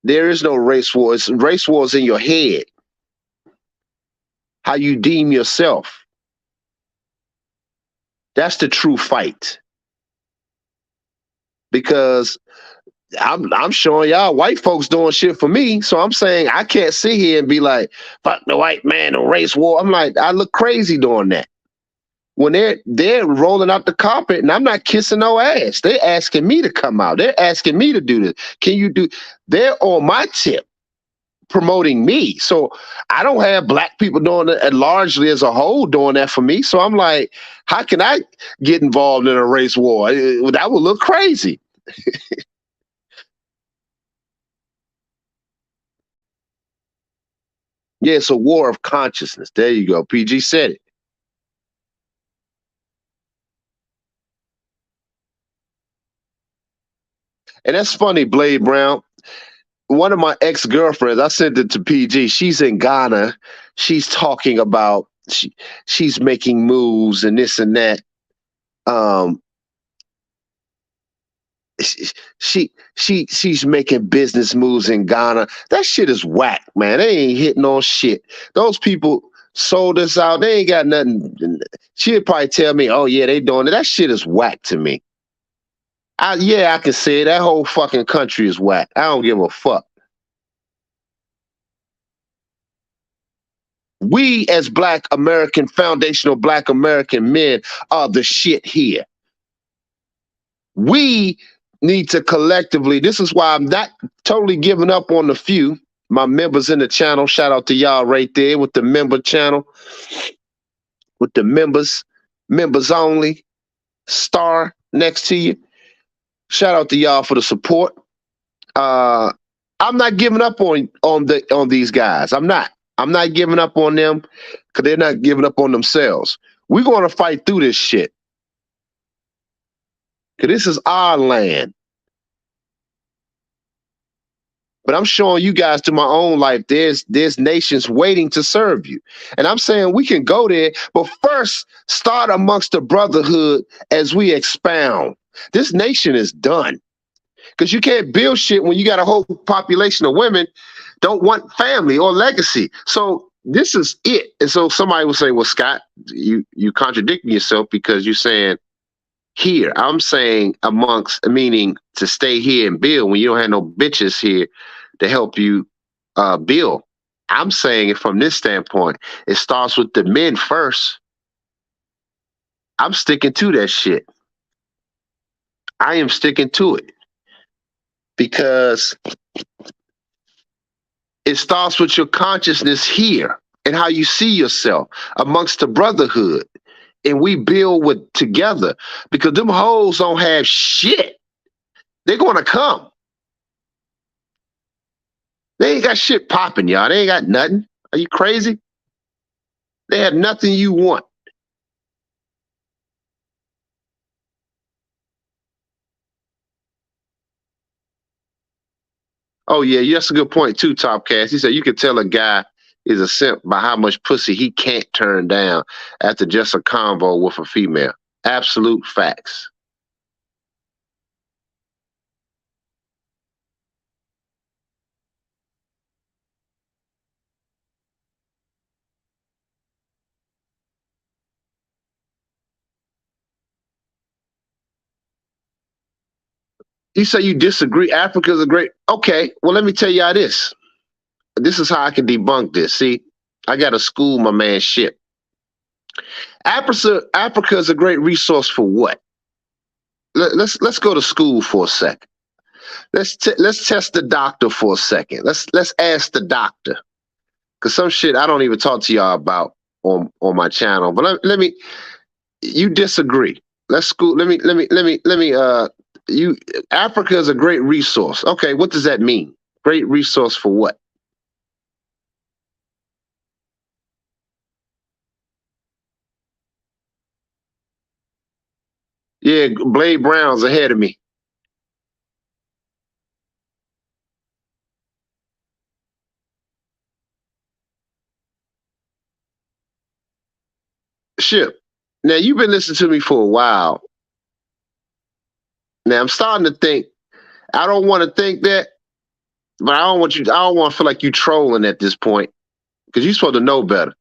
There is no race war. Race wars in your head. How you deem yourself. That's the true fight. Because I'm showing y'all white folks doing shit for me. So I'm saying I can't sit here and be like, fuck the white man, a race war. I'm like, I look crazy doing that. When they're rolling out the carpet and I'm not kissing no ass. They're asking me to come out. They're asking me to do this. Can you do? They're on my tip promoting me. So I don't have black people doing it largely as a whole doing that for me. So I'm like, how can I get involved in a race war? That would look crazy. Yeah, it's a war of consciousness. There you go. PG said it. And that's funny, Blade Brown. One of my ex-girlfriends, I sent it to PG. She's in Ghana. She's talking about she's making moves and this and that. Um, she's making business moves in Ghana. That shit is whack, man. They ain't hitting on shit. Those people sold us out. They ain't got nothing. She'd probably tell me, "Oh yeah, they doing it." That shit is whack to me. Yeah, I can say it. That whole fucking country is whack. I don't give a fuck. We as black American, foundational black American men are the shit here. We need to collectively, this is why I'm not totally giving up on the few, my members in the channel. Shout out to y'all right there with the member channel. with the members only star next to you. Shout out to y'all for the support. Uh, I'm not giving up on these guys. I'm not. I'm not giving up on them because they're not giving up on themselves. We're going to fight through this shit because this is our land. But I'm showing you guys through my own life, there's nations waiting to serve you. And I'm saying we can go there, but first start amongst the brotherhood as we expound. This nation is done. Because you can't build shit when you got a whole population of women don't want family or legacy. So this is it. And so somebody will say, well, Scott, you contradicting yourself because you're saying here. I'm saying amongst, meaning to stay here and build when you don't have no bitches here to help you build. I'm saying it from this standpoint. It starts with the men first. I'm sticking to that shit. I am sticking to it because it starts with your consciousness here and how you see yourself amongst the brotherhood. And we build with together because them hoes don't have shit. They're going to come. They ain't got shit popping, y'all. They ain't got nothing. Are you crazy? They have nothing you want. Oh, yeah, that's a good point, too, Topcast. He said you can tell a guy is a simp by how much pussy he can't turn down after just a convo with a female. Absolute facts. You say you disagree. Africa's a great. Okay, well, let me tell y'all this. This is how I can debunk this. See, I got to school my man shit. Africa is a great resource for what? Let's go to school for a second. Let's test the doctor for a second. Let's ask the doctor because some shit I don't even talk to y'all about on my channel. But let me. You disagree. Let's school. Let me. You Africa is a great resource. Okay, what does that mean? Great resource for what? Yeah, Blade Brown's ahead of me. Ship. Now you've been listening to me for a while. Now I'm starting to think. I don't want to think that, but I don't want you. I don't want to feel like you trolling at this point because you're supposed to know better.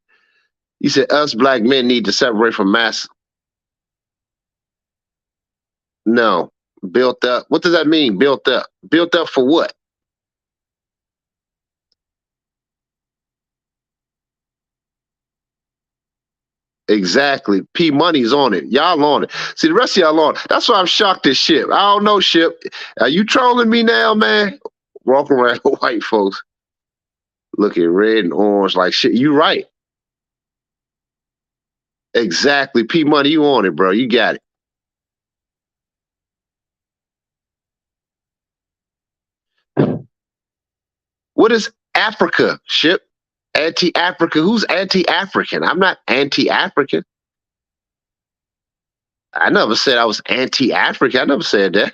You said us black men need to separate from mass. No, built up. What does that mean? Built up. Built up for what? Exactly. P Money's on it. Y'all on it. See, the rest of y'all on it. That's why I'm shocked as shit. I don't know, Ship. Are you trolling me now, man? Walking around with white folks looking red and orange like shit. You right. Exactly. P Money, you on it, bro. You got it. What is Africa, Ship? Anti-Africa. Who's anti-African? I'm not anti-African. I never said I was anti-African. I never said that.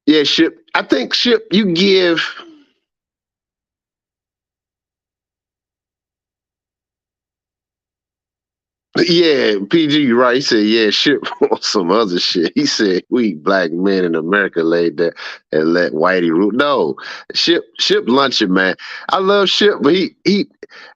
Yeah, Ship. I think Ship, you give. Yeah, PG, you right. He said, yeah, Ship on some other shit. He said, we black men in America laid there and let Whitey rule. No, Ship luncheon, man. I love Ship, but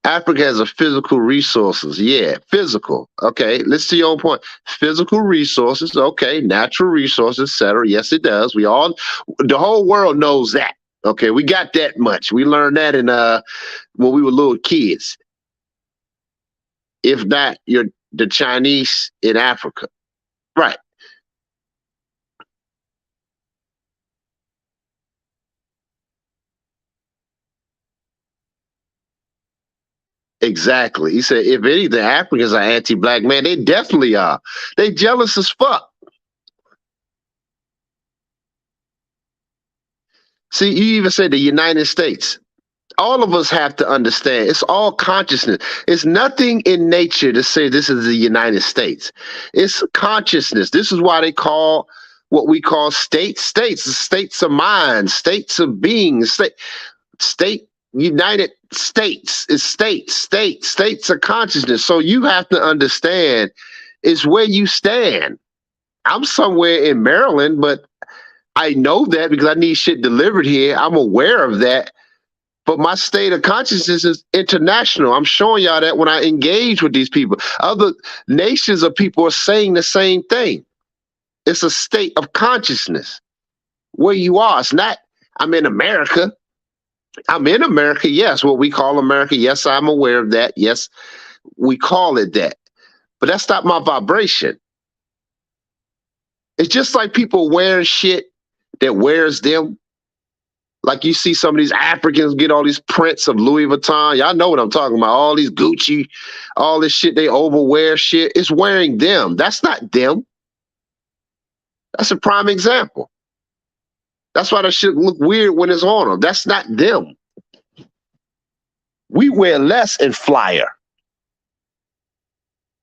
Africa has a physical resources. Yeah, physical. Okay, let's to your own point. Physical resources, okay, natural resources, etc. Yes, it does. The whole world knows that. Okay, we got that much. We learned that in when we were little kids. If not, you're the Chinese in Africa. Right. Exactly. He said, if anything, Africans are anti-black, man. They definitely are. They jealous as fuck. See, you even said the United States. All of us have to understand it's all consciousness. It's nothing in nature to say this is the United States. It's consciousness. This is why they call what we call states of mind, states of being, state United States is states of consciousness. So you have to understand is where you stand. I'm somewhere in Maryland, but I know that because I need shit delivered here. I'm aware of that. But my state of consciousness is international. I'm showing y'all that when I engage with these people. Other nations of people are saying the same thing. It's a state of consciousness where you are. It's not, I'm in America. I'm in America, yes, what we call America. Yes, I'm aware of that. Yes, we call it that. But that's not my vibration. It's just like people wearing shit that wears them. Like you see some of these Africans get all these prints of Louis Vuitton. Y'all know what I'm talking about. All these Gucci, all this shit, they overwear shit. It's wearing them. That's not them. That's a prime example. That's why that shit look weird when it's on them. That's not them. We wear less and flyer.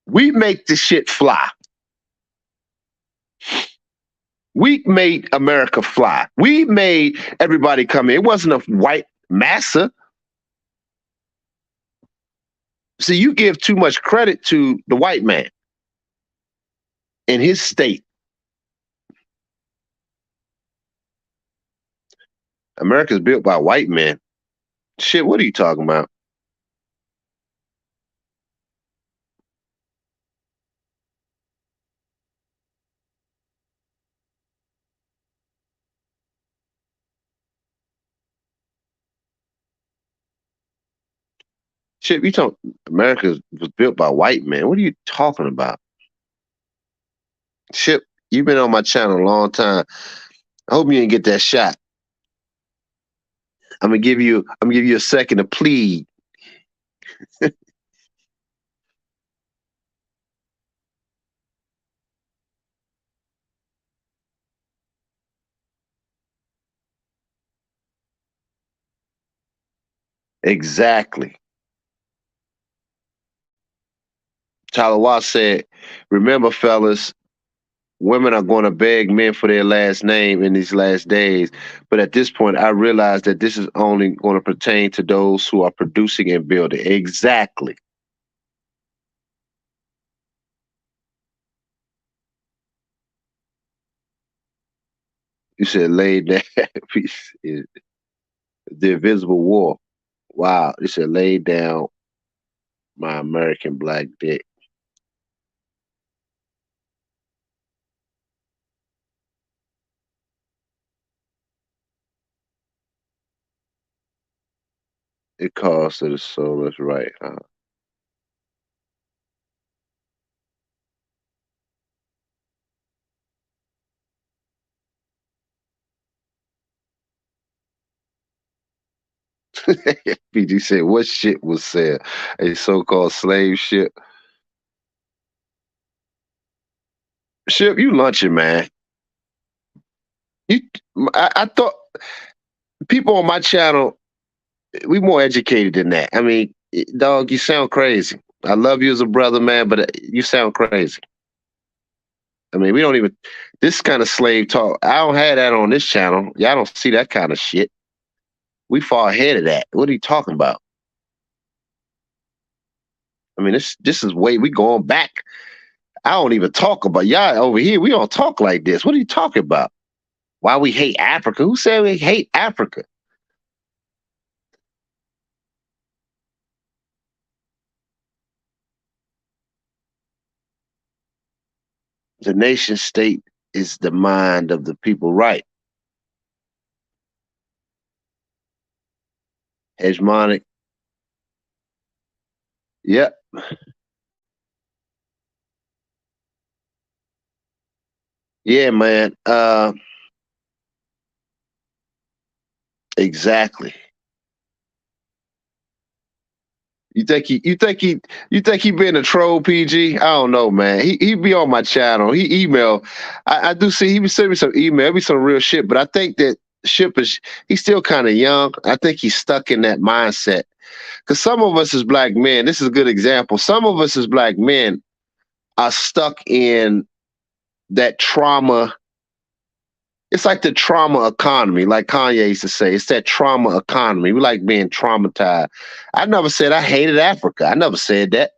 We make the shit fly. We made America fly. We made everybody come in. It wasn't a white massa. See, you give too much credit to the white man in his state. America's built by white men. Shit, what are you talking about? Shit, you talking America was built by white men. What are you talking about? Shit, you've been on my channel a long time. I hope you didn't get that shot. I'm gonna give you a second to plead. Exactly. Tyler Watts said, remember, fellas, women are going to beg men for their last name in these last days. But at this point, I realize that this is only going to pertain to those who are producing and building. Exactly. You said laid down piece is the invisible war. Wow. You said laid down my American black dick. It calls to the soul. That's right. PG said, what shit was said? A so-called slave ship. Ship, you lunching, man. You, I thought people on my channel, we more educated than that. I mean, dog, you sound crazy. I love you as a brother, man, but you sound crazy. I mean, we don't even, this kind of slave talk, I don't have that on this channel. Y'all don't see that kind of shit. We far ahead of that. What are you talking about? I mean, this is way we going back. I don't even talk about y'all over here. We don't talk like this. What are you talking about? Why we hate Africa? Who said we hate Africa? The nation state is the mind of the people, right? Hegemonic. Yep. Yeah, man. Exactly. You think he been a troll, PG? I don't know, man. He be on my channel. He email. I do see he be sending me some email, be some real shit. But I think that Ship is he's still kind of young. I think he's stuck in that mindset. Because some of us as black men, this is a good example. Some of us as black men are stuck in that trauma. It's like the trauma economy, like Kanye used to say. It's that trauma economy. We like being traumatized. I never said I hated Africa. I never said that.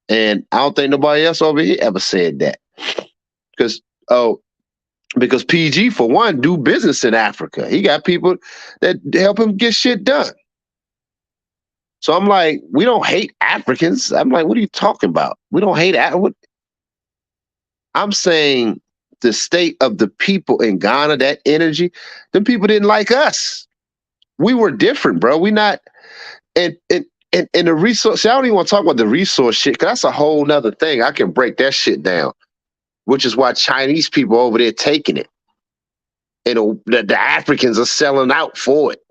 And I don't think nobody else over here ever said that. Because oh, because PG for one do business in Africa. He got people that help him get shit done. So I'm like, we don't hate Africans. I'm like, what are you talking about? We don't hate Africans. I'm saying the state of the people in Ghana, that energy, them people didn't like us. We were different, bro. We not and the resource. See, I don't even want to talk about the resource shit because that's a whole nother thing. I can break that shit down, which is why Chinese people over there taking it. And the Africans are selling out for it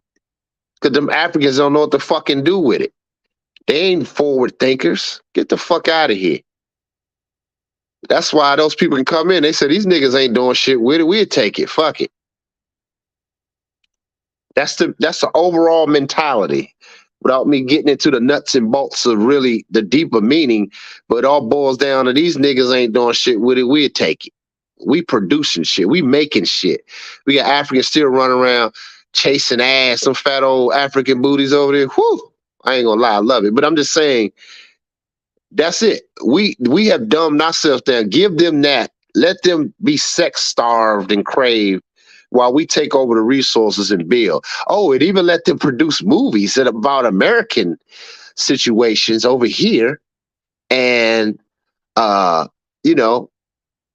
because them Africans don't know what to fucking do with it. They ain't forward thinkers. Get the fuck out of here. That's why those people can come in. They say these niggas ain't doing shit with it. We'll take it. Fuck it. That's the overall mentality. Without me getting into the nuts and bolts of really the deeper meaning, but it all boils down to these niggas ain't doing shit with it. We'll take it. We producing shit. We making shit. We got Africans still running around chasing ass, some fat old African booties over there. Whew. I ain't gonna lie, I love it. But I'm just saying, that's it. We have dumbed ourselves down. Give them that. Let them be sex starved and crave while we take over the resources and build. Oh, it even let them produce movies that about American situations over here, and you know,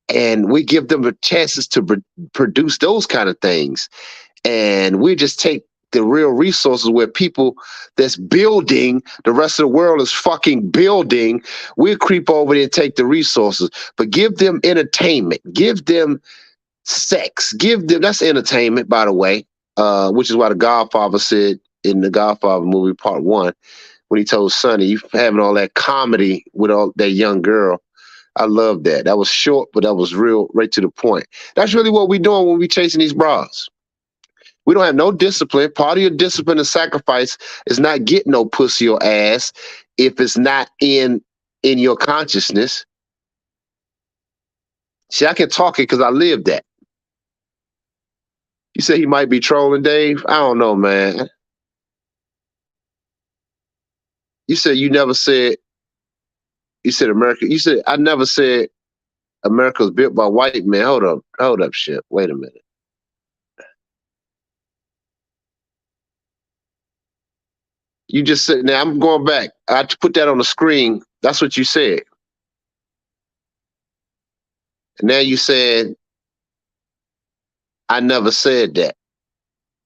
and we give them the chances to produce those kind of things, and we just take the real resources where people that's building, the rest of the world is fucking building. We'll creep over there and take the resources, but give them entertainment, give them sex, give them that's entertainment, by the way. Which is why the Godfather said in the Godfather movie Part One, when he told Sonny, "You having all that comedy with all that young girl." I love that. That was short, but that was real, right to the point. That's really what we doing when we chasing these bras. We don't have no discipline. Part of your discipline and sacrifice is not getting no pussy or ass if it's not in your consciousness. See, I can talk it because I lived that. You say he might be trolling Dave? I don't know, man. You said you never said, you said America. You said, I never said America was built by white men. Hold up, shit. Wait a minute. You just said, now I'm going back. I put that on the screen. That's what you said. And now you said, I never said that.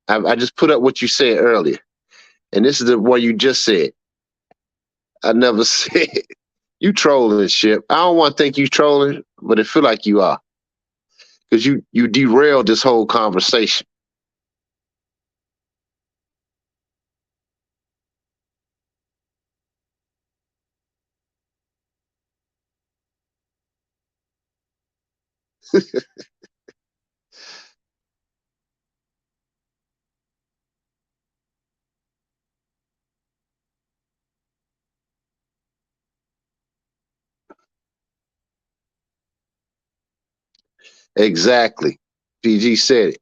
I just put up what you said earlier. And this is the one you just said. I never said. You trolling shit. I don't want to think you trolling, but it feel like you are. Because you derailed this whole conversation. Exactly. PG said it.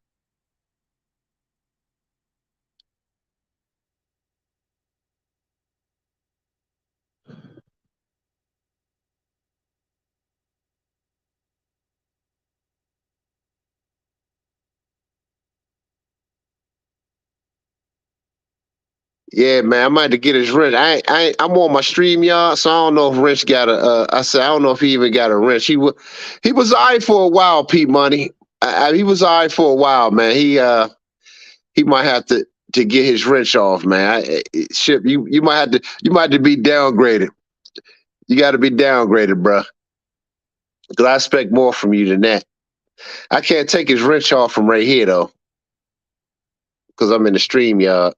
Yeah, man, I might have to get his wrench. I'm on my stream yard, so I don't know if wrench got a. I said I don't know if he even got a wrench. He was alright for a while, Pete Money. He was alright for a while, man. He might have to get his wrench off, man. Ship, you might have to be downgraded. You got to be downgraded, bro. Because I expect more from you than that. I can't take his wrench off from right here though, because I'm in the stream yard.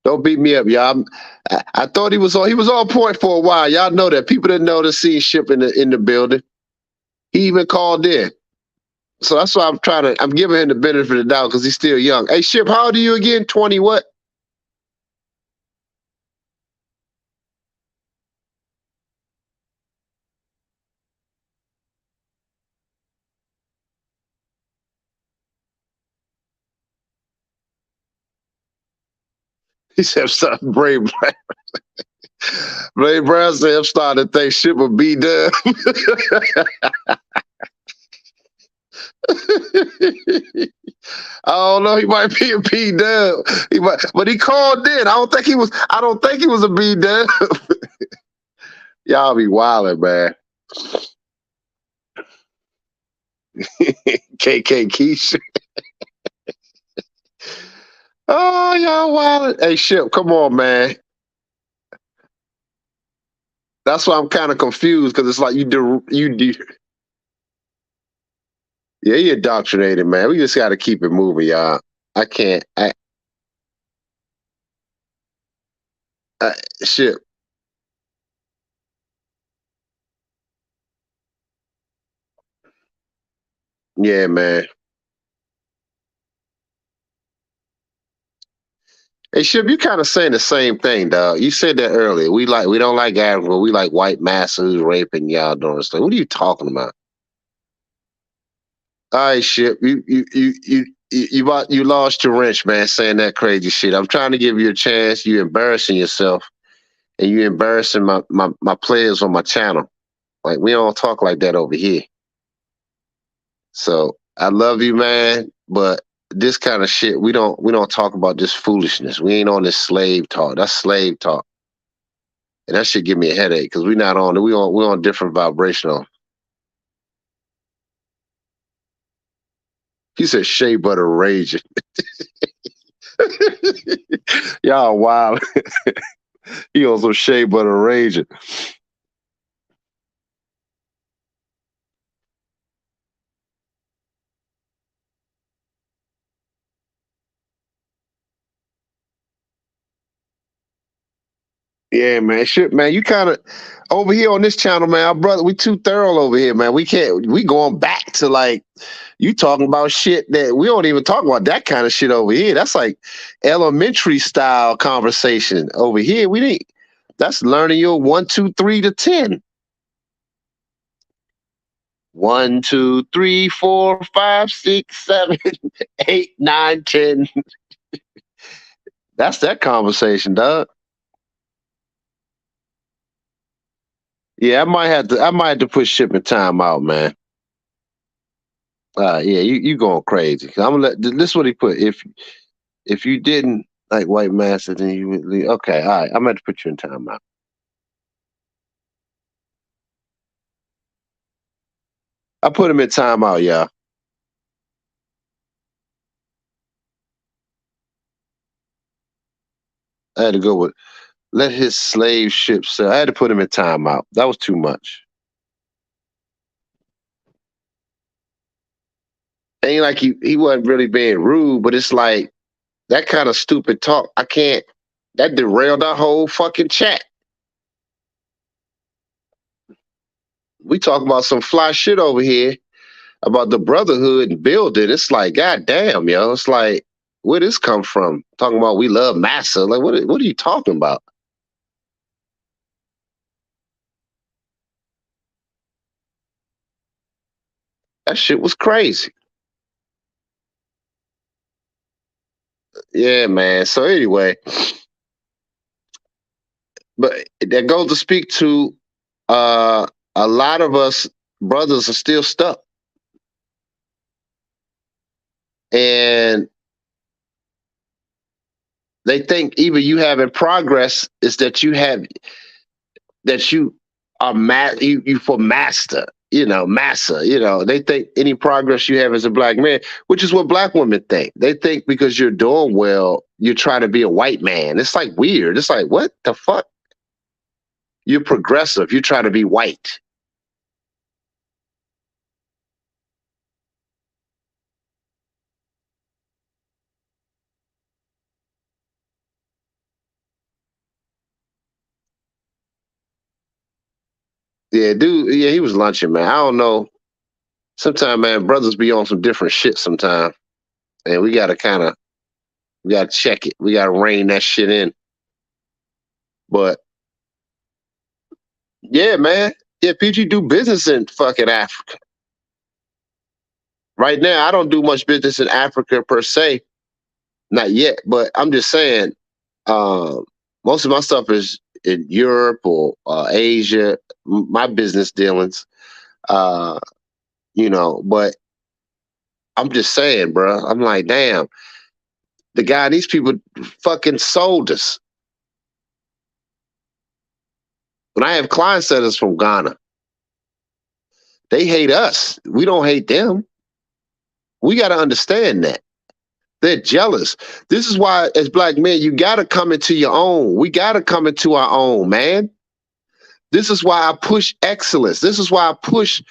Don't beat me up, y'all. I thought he was on point for a while. Y'all know that. People didn't know to see Ship in the building. He even called in. So that's why I'm giving him the benefit of the doubt because he's still young. Hey, Ship, how old are you again? 20 what? He said, something brave. Ray Brown said, I'm starting to think Ship will be done. I don't know. He might be a B dub. But he called in. I don't think he was a B dub. Y'all be wilding, man. KK Keisha. Oh, y'all wilding. Hey, Ship, come on, man. That's why I'm kind of confused because it's like you do. Yeah, you're indoctrinated, man. We just got to keep it moving, y'all. I can't. I Ship. Yeah, man. Hey, Ship, you kind of saying the same thing, dog. You said that earlier. We don't like Africa. We like white masters raping y'all doing stuff. What are you talking about? All right, Ship. You lost your wrench, man. Saying that crazy shit. I'm trying to give you a chance. You embarrassing yourself, and you embarrassing my players on my channel. Like we don't talk like that over here. So I love you, man, but this kind of shit we don't talk about this foolishness. We ain't on this slave talk. That's slave talk. And that should give me a headache because we're not on it. We on different vibrational. He said shea butter raging. Y'all wild. He on some shea butter raging. Yeah, man. Shit, man. You kind of over here on this channel, man. Our brother, we too thorough over here, man. We can't. We going back to like you talking about shit that we don't even talk about that kind of shit over here. That's like elementary style conversation over here. We didn't. That's learning your 1, 2, 3 to 10. 1, 2, 3, 4, 5, 6, 7, 8, 9, 10. That's that conversation, dog. Yeah, I might have to put shipping time out, man. Yeah, you going crazy. I'm gonna let this is what he put. If you didn't like white massa, then you would leave. Okay, all right. I'm gonna have to put you in timeout. I put him in timeout, y'all. I had to go with let his slave ship sail. I had to put him in timeout. That was too much. Ain't like he wasn't really being rude, but it's like that kind of stupid talk. I can't. That derailed our whole fucking chat. We talk about some fly shit over here about the brotherhood and building. It's like, god damn, yo. It's like, where this come from? Talking about we love massa. Like, what are you talking about? That shit was crazy. Yeah, man. So anyway, but that goes to speak to uh a lot of us brothers are still stuck. And they think even you having progress is that you are you for master, massa. They think any progress you have as a black man, which is what black women think. They think because you're doing well, you're trying to be a white man. It's like weird. It's like, what the fuck? You're progressive. You try to be white. Yeah, dude. Yeah, he was lunching, man. I don't know. Sometimes, man, brothers be on some different shit sometimes. And we gotta check it. We gotta rein that shit in. But yeah, man. Yeah, PG do business in fucking Africa. Right now, I don't do much business in Africa per se. Not yet, but I'm just saying, uh, most of my stuff is in Europe or Asia, my business dealings. Uh, but I'm just saying, bro. I'm like, damn, these people fucking sold us. When I have clients that is from Ghana, they hate us. We don't hate them. We got to understand that. They're jealous. This is why, as black men, you got to come into your own. We got to come into our own, man. This is why I push excellence. This is why I push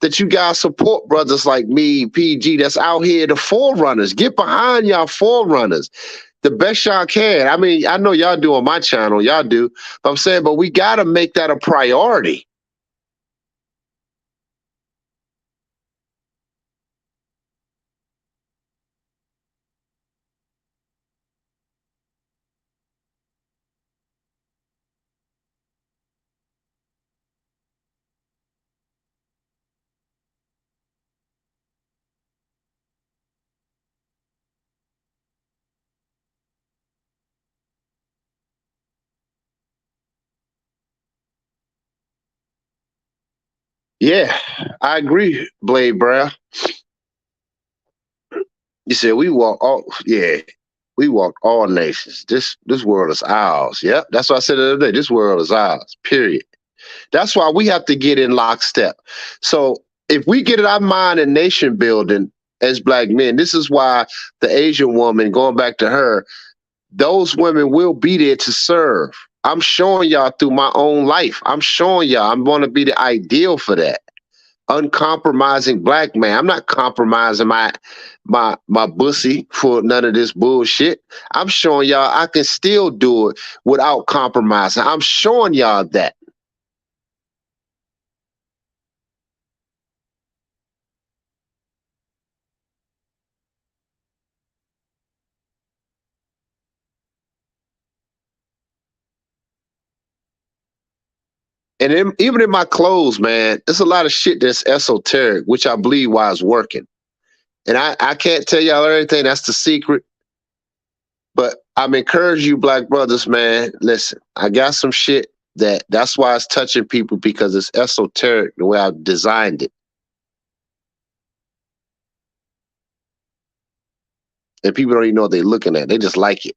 that you guys support brothers like me, PG, that's out here, the forerunners. Get behind y'all forerunners the best y'all can. I mean, I know y'all do on my channel, y'all do. But I'm saying, but we got to make that a priority. Yeah, I agree, Blade Brown. You said we walk all, yeah, we walk all nations. This world is ours. Yep, that's what I said the other day. This world is ours. Period. That's why we have to get in lockstep. So if we get in our mind and nation building as black men, this is why the Asian woman, going back to her, those women will be there to serve. I'm showing y'all through my own life. I'm showing y'all I'm going to be the ideal for that. Uncompromising black man. I'm not compromising my bussy for none of this bullshit. I'm showing y'all I can still do it without compromising. I'm showing y'all that. And even in my clothes, man, there's a lot of shit that's esoteric, which I believe why it's working. And I can't tell y'all everything. That's the secret. But I'm encouraging you, black brothers, man. Listen, I got some shit that's why it's touching people because it's esoteric the way I've designed it. And people don't even know what they're looking at. They just like it.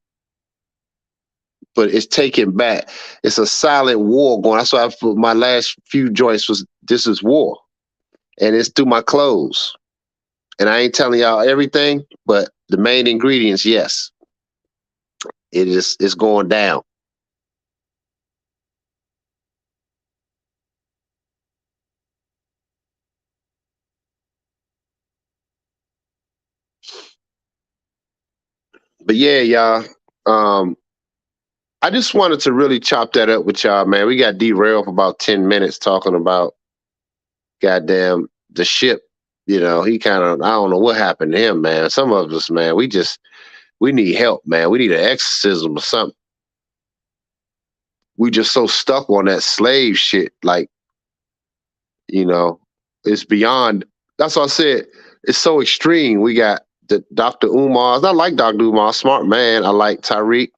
But it's taken back. It's a silent war going. That's why my last few joints was this is war. And it's through my clothes. And I ain't telling y'all everything, but the main ingredients, yes. It's going down. But yeah, y'all. I just wanted to really chop that up with y'all, man. We got derailed for about 10 minutes talking about goddamn the ship. He kind of, I don't know what happened to him, man. Some of us, man, we need help, man. We need an exorcism or something. We just so stuck on that slave shit. Like, you know, it's beyond, that's what I said. It's so extreme. We got the Dr. Umar. I like Dr. Umar, smart man. I like Tariq,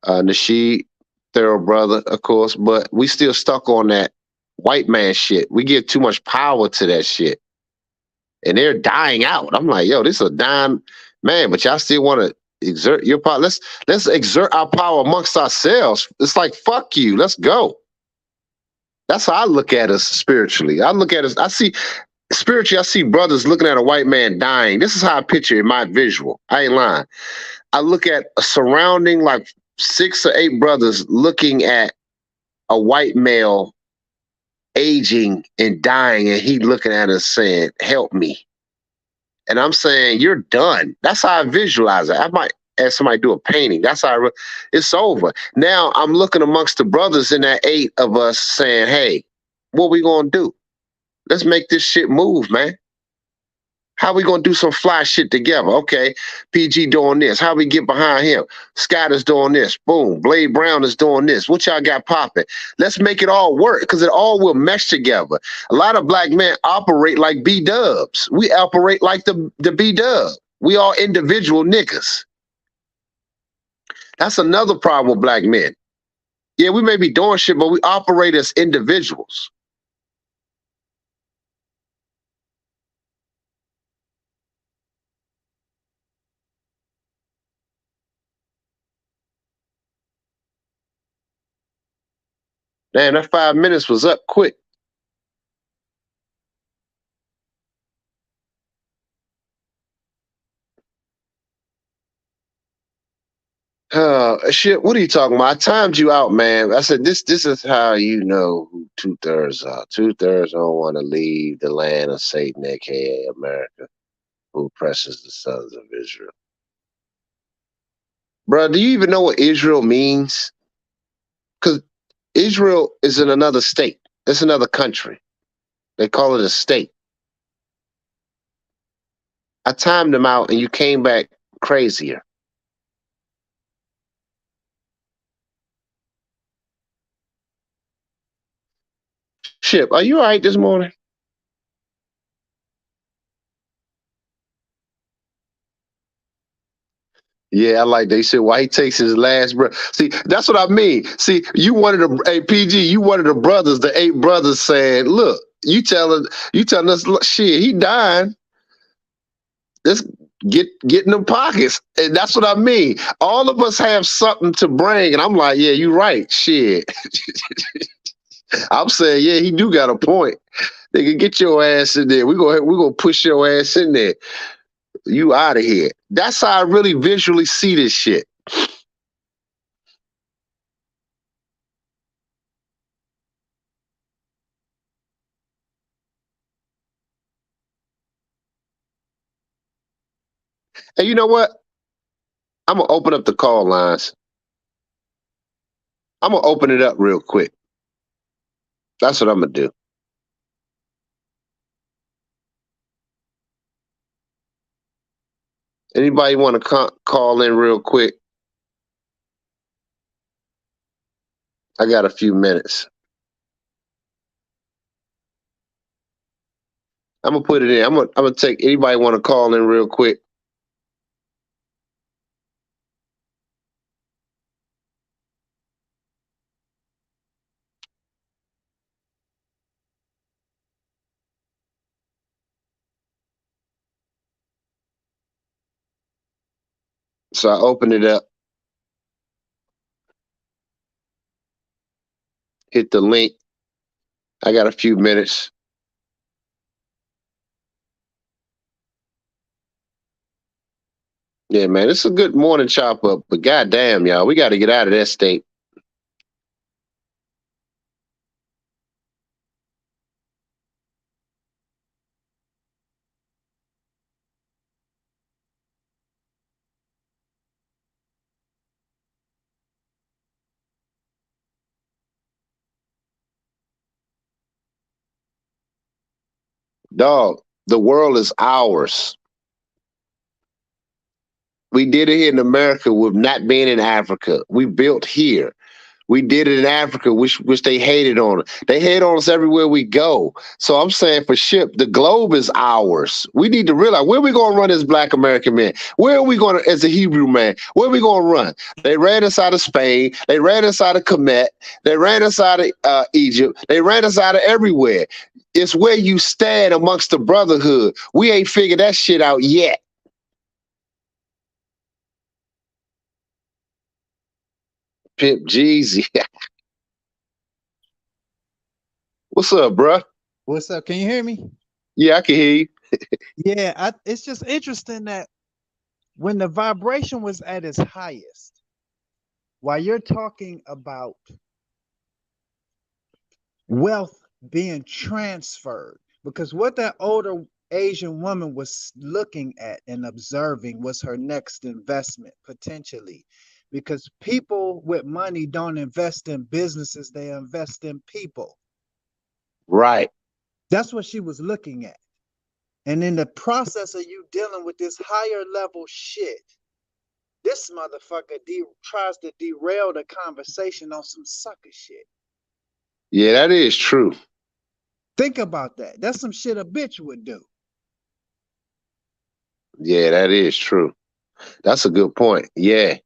Nasheed, Thorough brother, of course, but we still stuck on that white man shit. We give too much power to that shit. and they're dying out. I'm like, yo, this is a dying man, but y'all still want to exert your power. Let's exert our power amongst ourselves. It's like, fuck you, let's go. That's how I look at us spiritually. I look at us, I see spiritually, I see brothers looking at a white man dying. This is how I picture it in my visual. I ain't lying. I look at a surrounding like 6 or 8 brothers looking at a white male aging and dying, and he looking at us saying, help me. And I'm saying, you're done. That's how I visualize it. I might have somebody do a painting. That's how it's over. Now I'm looking amongst the brothers in that 8 of us saying, hey, what we gonna do? Let's make this shit move, man. How we gonna do some fly shit together? Okay, PG doing this. How we get behind him? Scott is doing this. Boom. Blade Brown is doing this. What y'all got popping? Let's make it all work because it all will mesh together. A lot of black men operate like B-dubs. We operate like the B-dub. We all individual niggas. That's another problem with black men. Yeah, we may be doing shit, but we operate as individuals. Man, that 5 minutes was up quick. Shit, what are you talking about? I timed you out, man. I said, this is how you know who 2/3 are. 2/3 don't want to leave the land of Satan, aka America, who oppresses the sons of Israel. Bro, do you even know what Israel means? Because Israel is in another state. It's another country. They call it a state. I timed them out and you came back crazier. Ship, are you all right this morning? Yeah, I like they said why he takes his last breath. See, that's what I mean. See, you wanted a hey, PG, you wanted the brothers, the 8 brothers saying, look, you telling us look, shit, he dying. Let's get in the pockets. And that's what I mean. All of us have something to bring. And I'm like, yeah, you right. Shit. I'm saying, yeah, he do got a point. They can get your ass in there. We're gonna push your ass in there. You out of here. That's how I really visually see this shit. And you know what? I'm gonna open up the call lines. I'm gonna open it up real quick. That's what I'm gonna do. Anybody want to call in real quick? I got a few minutes. I'm gonna put it in. I'm gonna take anybody want to call in real quick. So I open it up, hit the link. I got a few minutes. Yeah, man, it's a good morning chop up, but goddamn, y'all, we got to get out of that state. Dog, the world is ours. We did it here in America with not being in Africa. We built here. We did it in Africa, which they hated on us. They hate on us everywhere we go. So I'm saying for ship, the globe is ours. We need to realize where we going to run as Black American men. Where are we going to, as a Hebrew man? Where are we going to run? They ran us out of Spain. They ran us out of Kemet. They ran us out of Egypt. They ran us out of everywhere. It's where you stand amongst the brotherhood. We ain't figured that shit out yet. Pimp Jeezy. What's up, bruh? What's up? Can you hear me? Yeah, I can hear you. Yeah, it's just interesting that when the vibration was at its highest, while you're talking about wealth being transferred, because what that older Asian woman was looking at and observing was her next investment potentially. Because people with money don't invest in businesses, they invest in people. Right. That's what she was looking at. And in the process of you dealing with this higher level shit, this motherfucker tries to derail the conversation on some sucker shit. Yeah, that is true. Think about that. That's some shit a bitch would do. Yeah, that is true. That's a good point. Yeah.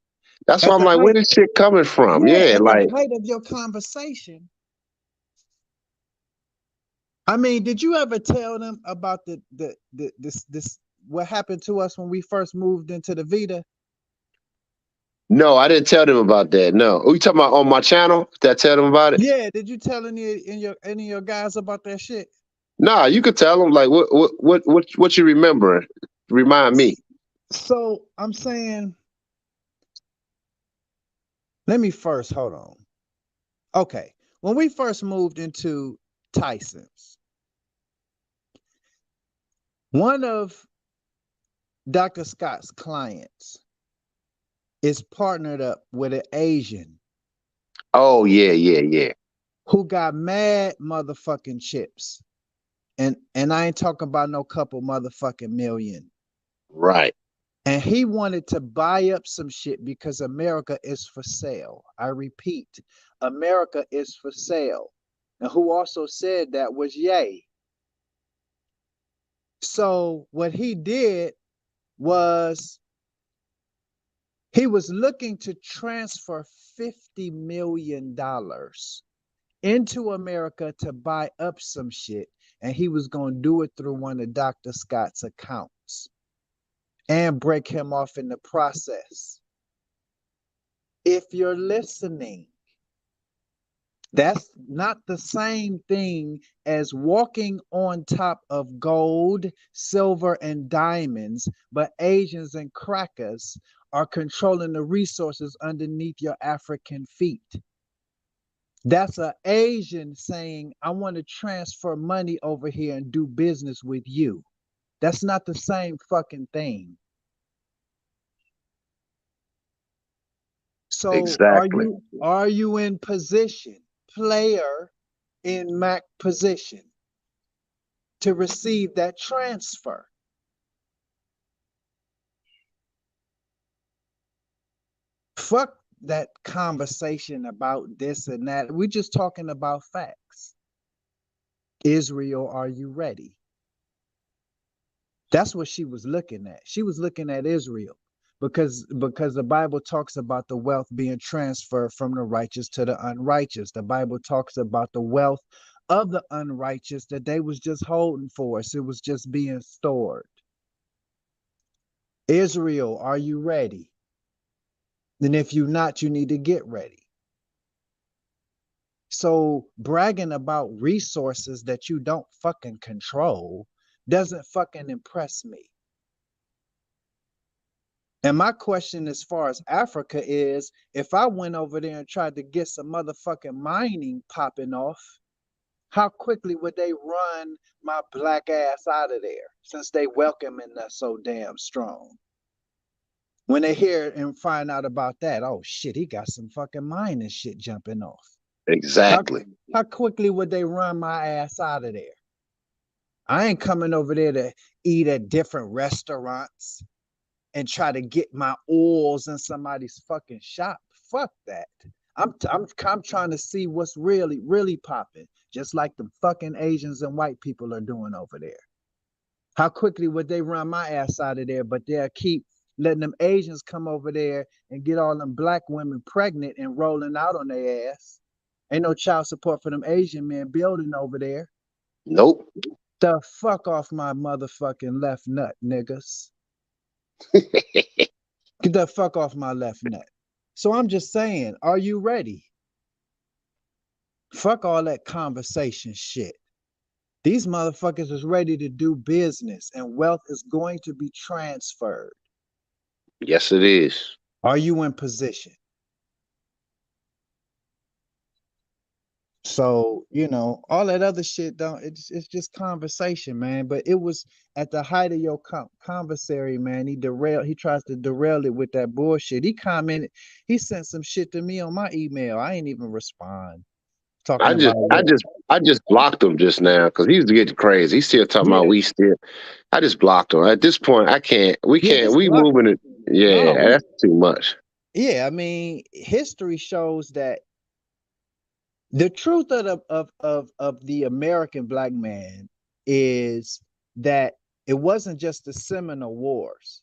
That's why At I'm the like, where height, this shit coming from? yeah, Yeah, at the like, height of your conversation. I mean, did you ever tell them about this what happened to us when we first moved into the Vita? no, I didn't tell them about that. No. Are you talking about on my channel? Did I tell them about it? Yeah, did you tell any of your guys about that shit? Nah, you could tell them like what you remember. Remind me. So I'm saying, let me first hold on. Okay, when we first moved into Tyson's, one of Dr. Scott's clients is partnered up with an Asian Oh yeah, yeah, yeah. who got mad motherfucking chips. And I ain't talking about no couple motherfucking million. Right. And he wanted to buy up some shit because America is for sale. I repeat, America is for sale. And who also said that was Ye. So what he did was he was looking to transfer $50 million into America to buy up some shit. And he was going to do it through one of Dr. Scott's accounts and break him off in the process. If you're listening, that's not the same thing as walking on top of gold, silver, and diamonds, but Asians and crackers are controlling the resources underneath your African feet. That's an Asian saying, I want to transfer money over here and do business with you. That's not the same fucking thing. So Exactly. are you in position, player in Mac position to receive that transfer? Fuck that conversation about this and that. We're just talking about facts. Israel, are you ready? That's what she was looking at. She was looking at Israel because the Bible talks about the wealth being transferred from the righteous to the unrighteous. The Bible talks about the wealth of the unrighteous that they was just holding for us. It was just being stored. Israel, are you ready? And if you're not, you need to get ready. So bragging about resources that you don't fucking control doesn't fucking impress me. And my question as far as Africa is, if I went over there and tried to get some motherfucking mining popping off, how quickly would they run my black ass out of there since they welcoming us so damn strong? When they hear and find out about that, oh shit, he got some fucking mining shit jumping off. How, Exactly. how quickly would they run my ass out of there? I ain't coming over there to eat at different restaurants and try to get my oils in somebody's fucking shop. Fuck that. I'm trying to see what's really popping, just like the fucking Asians and white people are doing over there. How quickly would they run my ass out of there? But they'll keep letting them Asians come over there and get all them black women pregnant and rolling out on their ass. Ain't no child support for them Asian men building over there. Nope. The fuck off my motherfucking left nut, niggas. Get the fuck off my left nut. So I'm just saying, are you ready? Fuck all that conversation shit. These motherfuckers is ready to do business and wealth is going to be transferred. Yes, it is. Are you in position? So, all that other shit it's just conversation, man. But it was at the height of your conversary, man. He tries to derail it with that bullshit. He commented, he sent some shit to me on my email. I ain't even respond. Talking I just, about I what? just, I just blocked him just now because he was getting crazy. He's still talking about Yeah, we still. I just blocked him. At this point, I can't. We yeah, can't. just We block moving him. it. No, Yeah, that's too much. yeah, I mean, history shows that the truth of the American black man is that it wasn't just the Seminole Wars.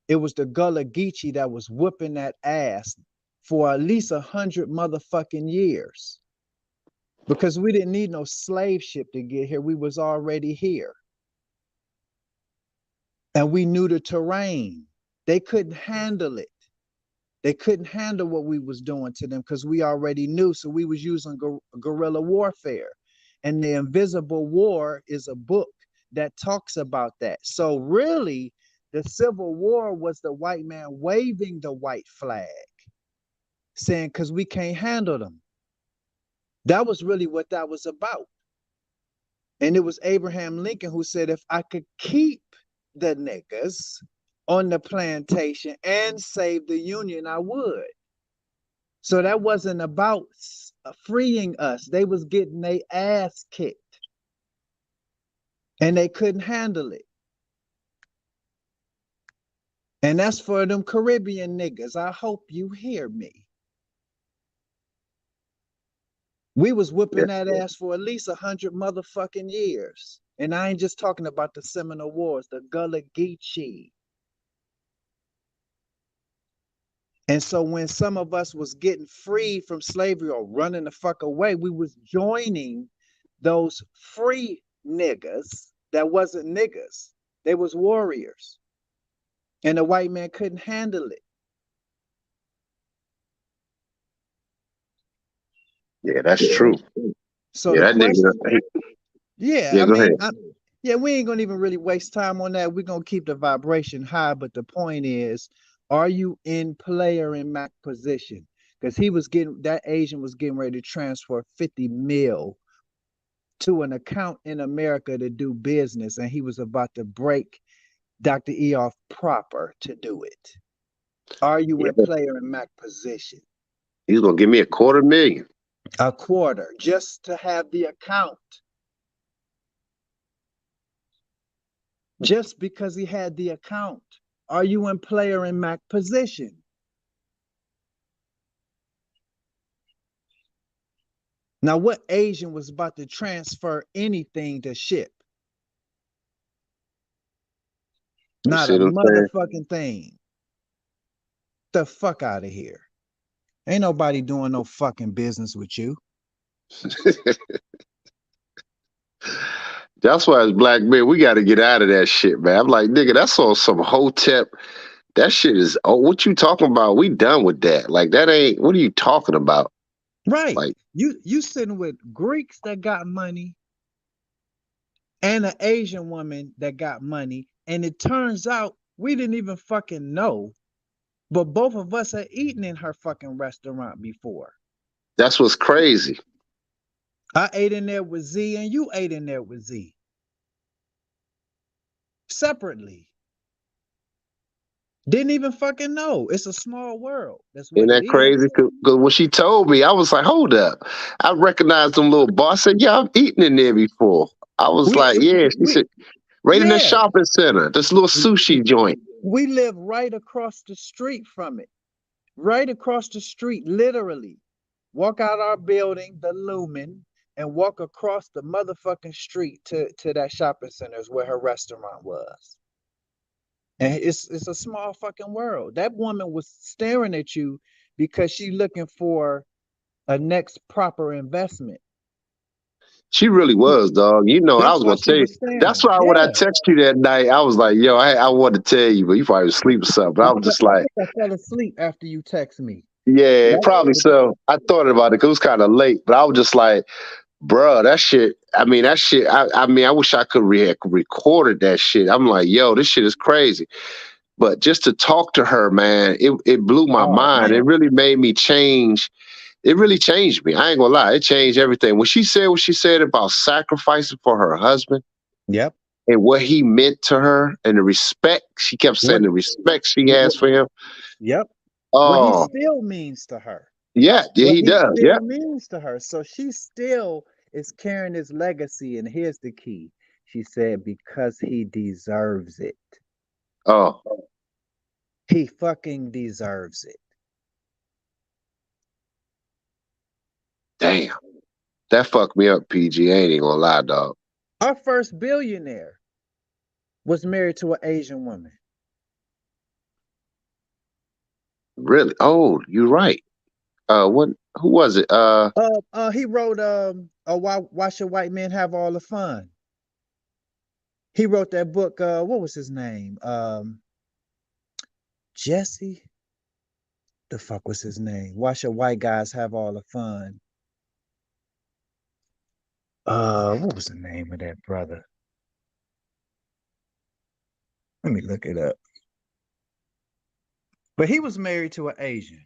It was the Gullah Geechee that was whooping that ass for at least 100 motherfucking years. Because we didn't need no slave ship to get here. We was already here. And we knew the terrain. They couldn't handle it. They couldn't handle what we was doing to them because we already knew. So we was using guerrilla warfare. And The Invisible War is a book that talks about that. So really, the Civil War was the white man waving the white flag, saying, because we can't handle them. That was really what that was about. And it was Abraham Lincoln who said, if I could keep the niggas on the plantation and save the Union, I would. So that wasn't about freeing us. They was getting their ass kicked. And they couldn't handle it. And that's for them Caribbean niggas. I hope you hear me. We was whooping that ass for at least 100 motherfucking years. And I ain't just talking about the Seminole Wars, the Gullah Geechee. And so when some of us was getting free from slavery or running the fuck away, we was joining those free niggas that wasn't niggas. They was warriors. And the white man couldn't handle it. Yeah, that's true. So Yeah, the that question, nigga. yeah, Yeah, I go mean, ahead. yeah, we ain't gonna even really waste time on that. We're gonna keep the vibration high, but the point is, are you in player in Mac position? Because that Asian was getting ready to transfer 50 mil to an account in America to do business, and he was about to break Dr. E off proper to do it. Are you in Yeah, player in Mac position? he's gonna give me $250,000. A quarter just to have the account. Just because he had the account. Are you in player in Mac position? Now, what Asian was about to transfer anything to ship? You Not see a what I'm motherfucking thing. The fuck out of here. Ain't nobody doing no fucking business with you. saying? That's why as black men, we got to get out of that shit, man. I'm like, nigga, that's on some hotep. That shit is. Oh, what you talking about? We done with that. Like that ain't. What are you talking about? Right. Like You sitting with Greeks that got money and an Asian woman that got money. And it turns out we didn't even fucking know. But both of us had eaten in her fucking restaurant before. that's what's crazy. I ate in there with Z and you ate in there with Z. Separately. Didn't even fucking know. It's a small world. That's Ain't what it that is. crazy? Because when she told me, I was like, hold up. I recognized them little bars. I said, yeah, I've eaten in there before. I was We like, yeah. She we said, right in the yeah. shopping center, this little sushi joint. We live right across the street from it. Right across the street, literally. walk out our building, the Lumen, and walk across the motherfucking street to that shopping center is where her restaurant was. And it's a small fucking world. That woman was staring at you because she looking for a next proper investment. She really was, dog. You know, I That's was why gonna she tell you. was That's staring. why when I Yeah. text you that night, I was like, "Yo, I wanted to tell you, but you probably was asleep or something." But I was just I like, think I fell asleep after you text me. "Yeah, That probably was so." I thought about it because it was kind of late, but I was just like, "Bruh, that shit." I mean, that shit. I mean, I wish I could recorded that shit. I'm like, "Yo, this shit is crazy." But just to talk to her, man, it blew my oh mind. It man. really made me change. It really changed me. I ain't gonna lie. It changed everything. When she said what she said about sacrificing for her husband Yep. and what he meant to her and the respect, she kept saying What, the respect she what has for him. yep. What he Oh, still means to her. yeah, yeah, What he he does. still Yeah. means to her. So she still is carrying his legacy. And here's the key. She said, because he deserves it. Oh, He fucking deserves it. damn. That fucked me up, PG. I ain't even gonna lie, dog. Our first billionaire was married to an Asian woman. Really? Oh, you're right. What? Who was it? He wrote Why Should White Men Have All the Fun? He wrote that book. What was his name? Jesse. The fuck was his name? Why should white guys have all the fun? What was the name of that brother? Let me look it up. But he was married to an Asian.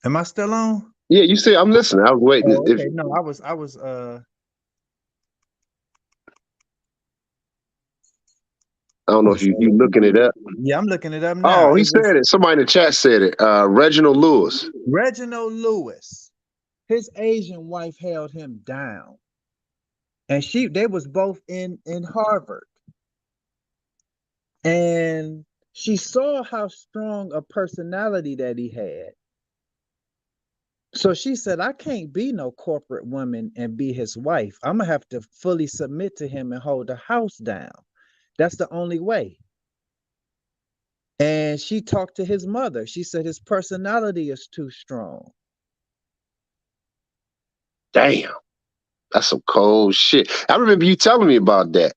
Am I still on? Yeah, you see, I'm listening. I was waiting. Oh, If okay. No, I was I don't know if you looking it up. yeah, I'm looking it up now. Oh, he It was said it. Somebody in the chat said it. Reginald Lewis. Reginald Lewis. His Asian wife held him down. And they was both in Harvard. And she saw how strong a personality that he had. So she said, I can't be no corporate woman and be his wife. I'm going to have to fully submit to him and hold the house down. That's the only way. And she talked to his mother. She said his personality is too strong. Damn, that's some cold shit. I remember you telling me about that.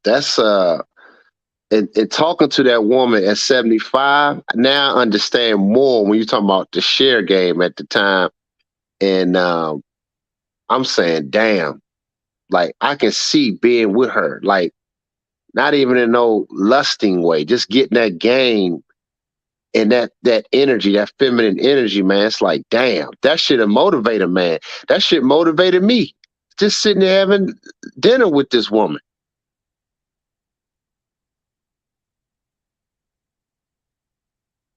That's and talking to that woman at 75, now I understand more when you're talking about the share game at the time. And I'm saying, damn, like I can see being with her, like not even in no lusting way, just getting that game and that energy, that feminine energy, man. It's like, damn, that shit have motivated a man. That shit motivated me. Just sitting there having dinner with this woman.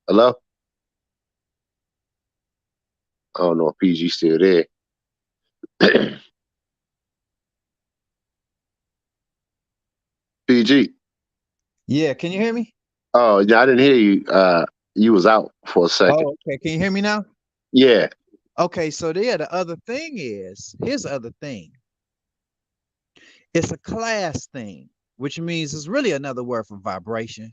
Hello? I don't know if PG still there. PG. Yeah, can you hear me? Oh, yeah, I didn't hear you. You was out for a second. Oh, okay. Can you hear me now? Yeah. Okay, so yeah, the other thing is, here's the other thing. It's a class thing, which means it's really another word for vibration.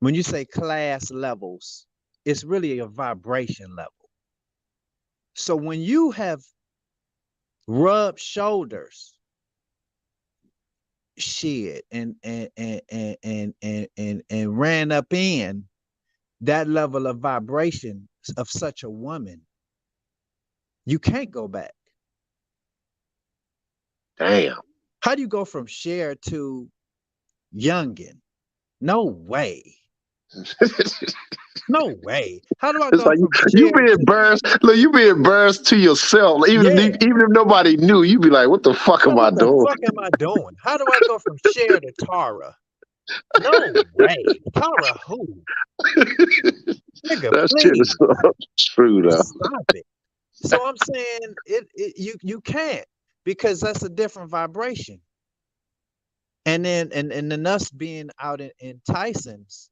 When you say class levels, it's really a vibration level. So when you have rubbed shoulders, shit, and ran up in that level of vibration of such a woman, you can't go back. Damn. How do you go from Cher to Youngin? No way. No way. How do I It's go like from you Cher be to embarrassed. Look, you be embarrassed to yourself. yeah? Even if nobody knew, you be like, "What the fuck Like, am I what the doing?" fuck am I doing? How do I go from Cher to Tara? No way. Tara who? Nigga, That shit is please true though. stop it. So I'm saying you can't, because that's a different vibration. And then us being out in Tyson's,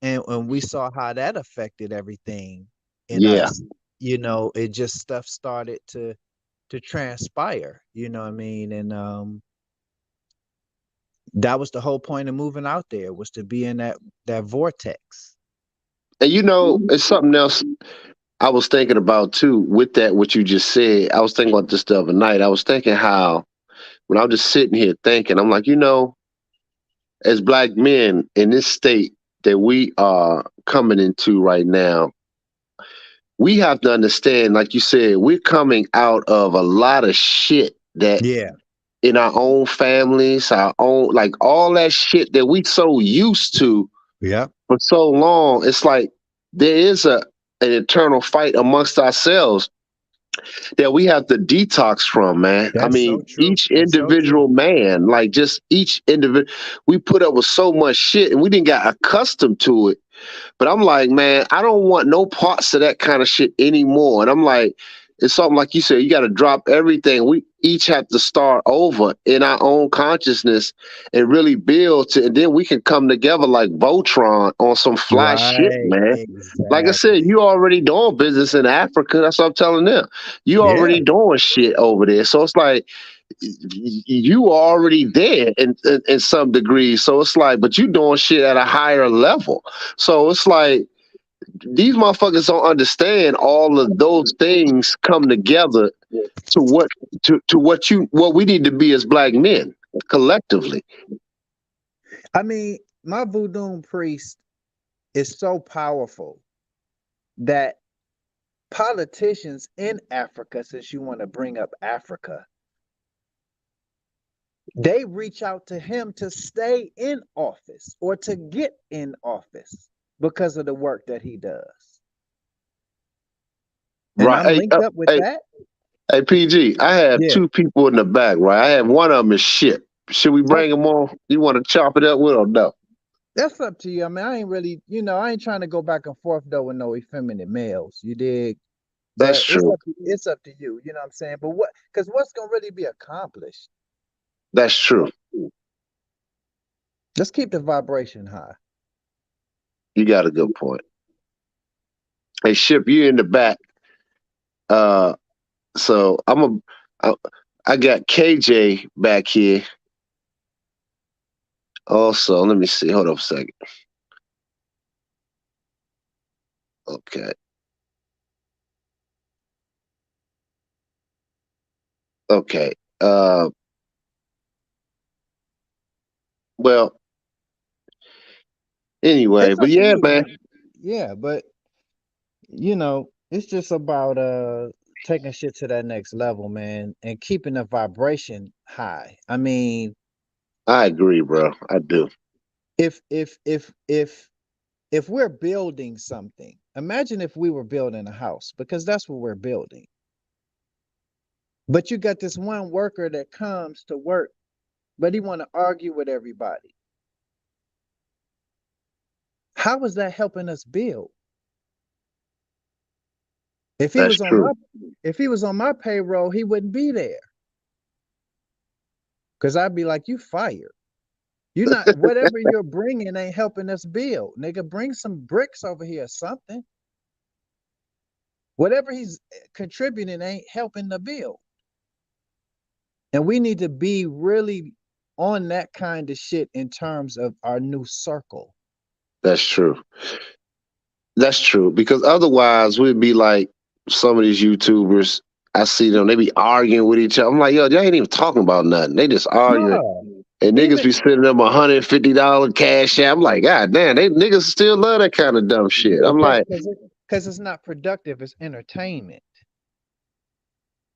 and we saw how that affected everything in Yeah. us. It just stuff started to transpire. You know what I mean? And that was the whole point of moving out there, was to be in that vortex. And it's something else I was thinking about too with that, what you just said. I was thinking about this the other night. I was thinking how, when I was just sitting here thinking, I'm like, as black men in this state that we are coming into right now, we have to understand, like you said, we're coming out of a lot of shit that Yeah. in our own families, our own, like all that shit that we so used to Yeah. for so long. It's like there is an internal fight amongst ourselves that we have to detox from, man. I That's so mean, true. each That's so true. individual man, like just each individual, we put up with so much shit and we didn't get accustomed to it. But I'm like, man, I don't want no parts of that kind of shit anymore. And I'm like, it's something like you said, you got to drop everything. We each have to start over in our own consciousness and really build to, and then we can come together like Voltron on some fly shit, Right. man. Like I said, Exactly. you already doing business in Africa. That's what I'm telling them. You Yeah. already doing shit over there. So it's like, you already there in some degree. So it's like, but you doing shit at a higher level. So it's like these motherfuckers don't understand all of those things come together to what we need to be as black men collectively. I mean, my voodoo priest is so powerful that politicians in Africa, since you want to bring up Africa, they reach out to him to stay in office or to get in office because of the work that he does. And Right. I'm linked up with Hey, that. hey, PG, I have Yeah. two people in the back, right? I have one of them is shit. Should we Oh, bring them on? You want to chop it up with them? No. that's up to you. I mean, I ain't really, I ain't trying to go back and forth though with no effeminate males. You dig? That's But true. it's up to you. You know what I'm saying? But because what's gonna really be accomplished? That's true. Let's keep the vibration high. You got a good point. Hey, Ship, you in the back. Uh, so I, I got KJ back here. Also, let me see. Hold up a second. Okay. Okay. Well, anyway, It's but up to yeah, you. man. Yeah, but it's just about taking shit to that next level, man, and keeping the vibration high. I mean, I agree, bro. I do. if if if if if we're building something, imagine if we were building a house, because that's what we're building. But you got this one worker that comes to work, but he want to argue with everybody. How is that helping us build? If he That's was on true. my if he was on my payroll, he wouldn't be there. Cause I'd be like, you fired. You not whatever you're bringing ain't helping us build. Nigga, bring some bricks over here, or something. Whatever he's contributing ain't helping the build. And we need to be really on that kind of shit in terms of our new circle. That's true. That's true. Because otherwise, we'd be like some of these YouTubers. I see them. They be arguing with each other. I'm like, yo, they ain't even talking about nothing. They just arguing. No, And niggas even be sending them $150 cash out. I'm like, God damn, they niggas still love that kind of dumb shit. I'm like, because it's not productive. It's entertainment.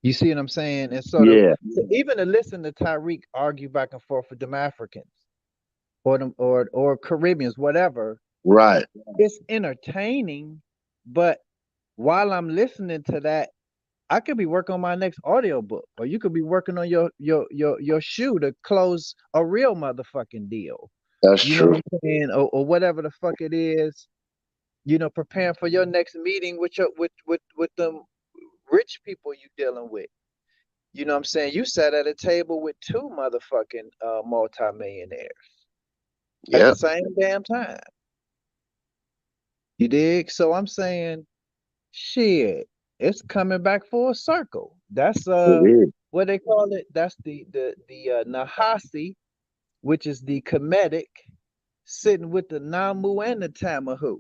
You see what I'm saying? And yeah, so even to listen to Tyreek argue back and forth with them Africans or Caribbeans, whatever, right. it's entertaining. But while I'm listening to that, I could be working on my next audio book, or you could be working on your shoe to close a real motherfucking deal. That's You know true. what I'm saying? Or whatever the fuck it is. Preparing for your next meeting with your with them rich people you dealing with. You know what I'm saying? You sat at a table with two motherfucking multimillionaires at the Yeah. same damn time. You dig? So I'm saying, shit, it's coming back full circle. That's It is. what they call it. That's the Nahasi, which is the Kemetic, sitting with the Namu and the Tamahu.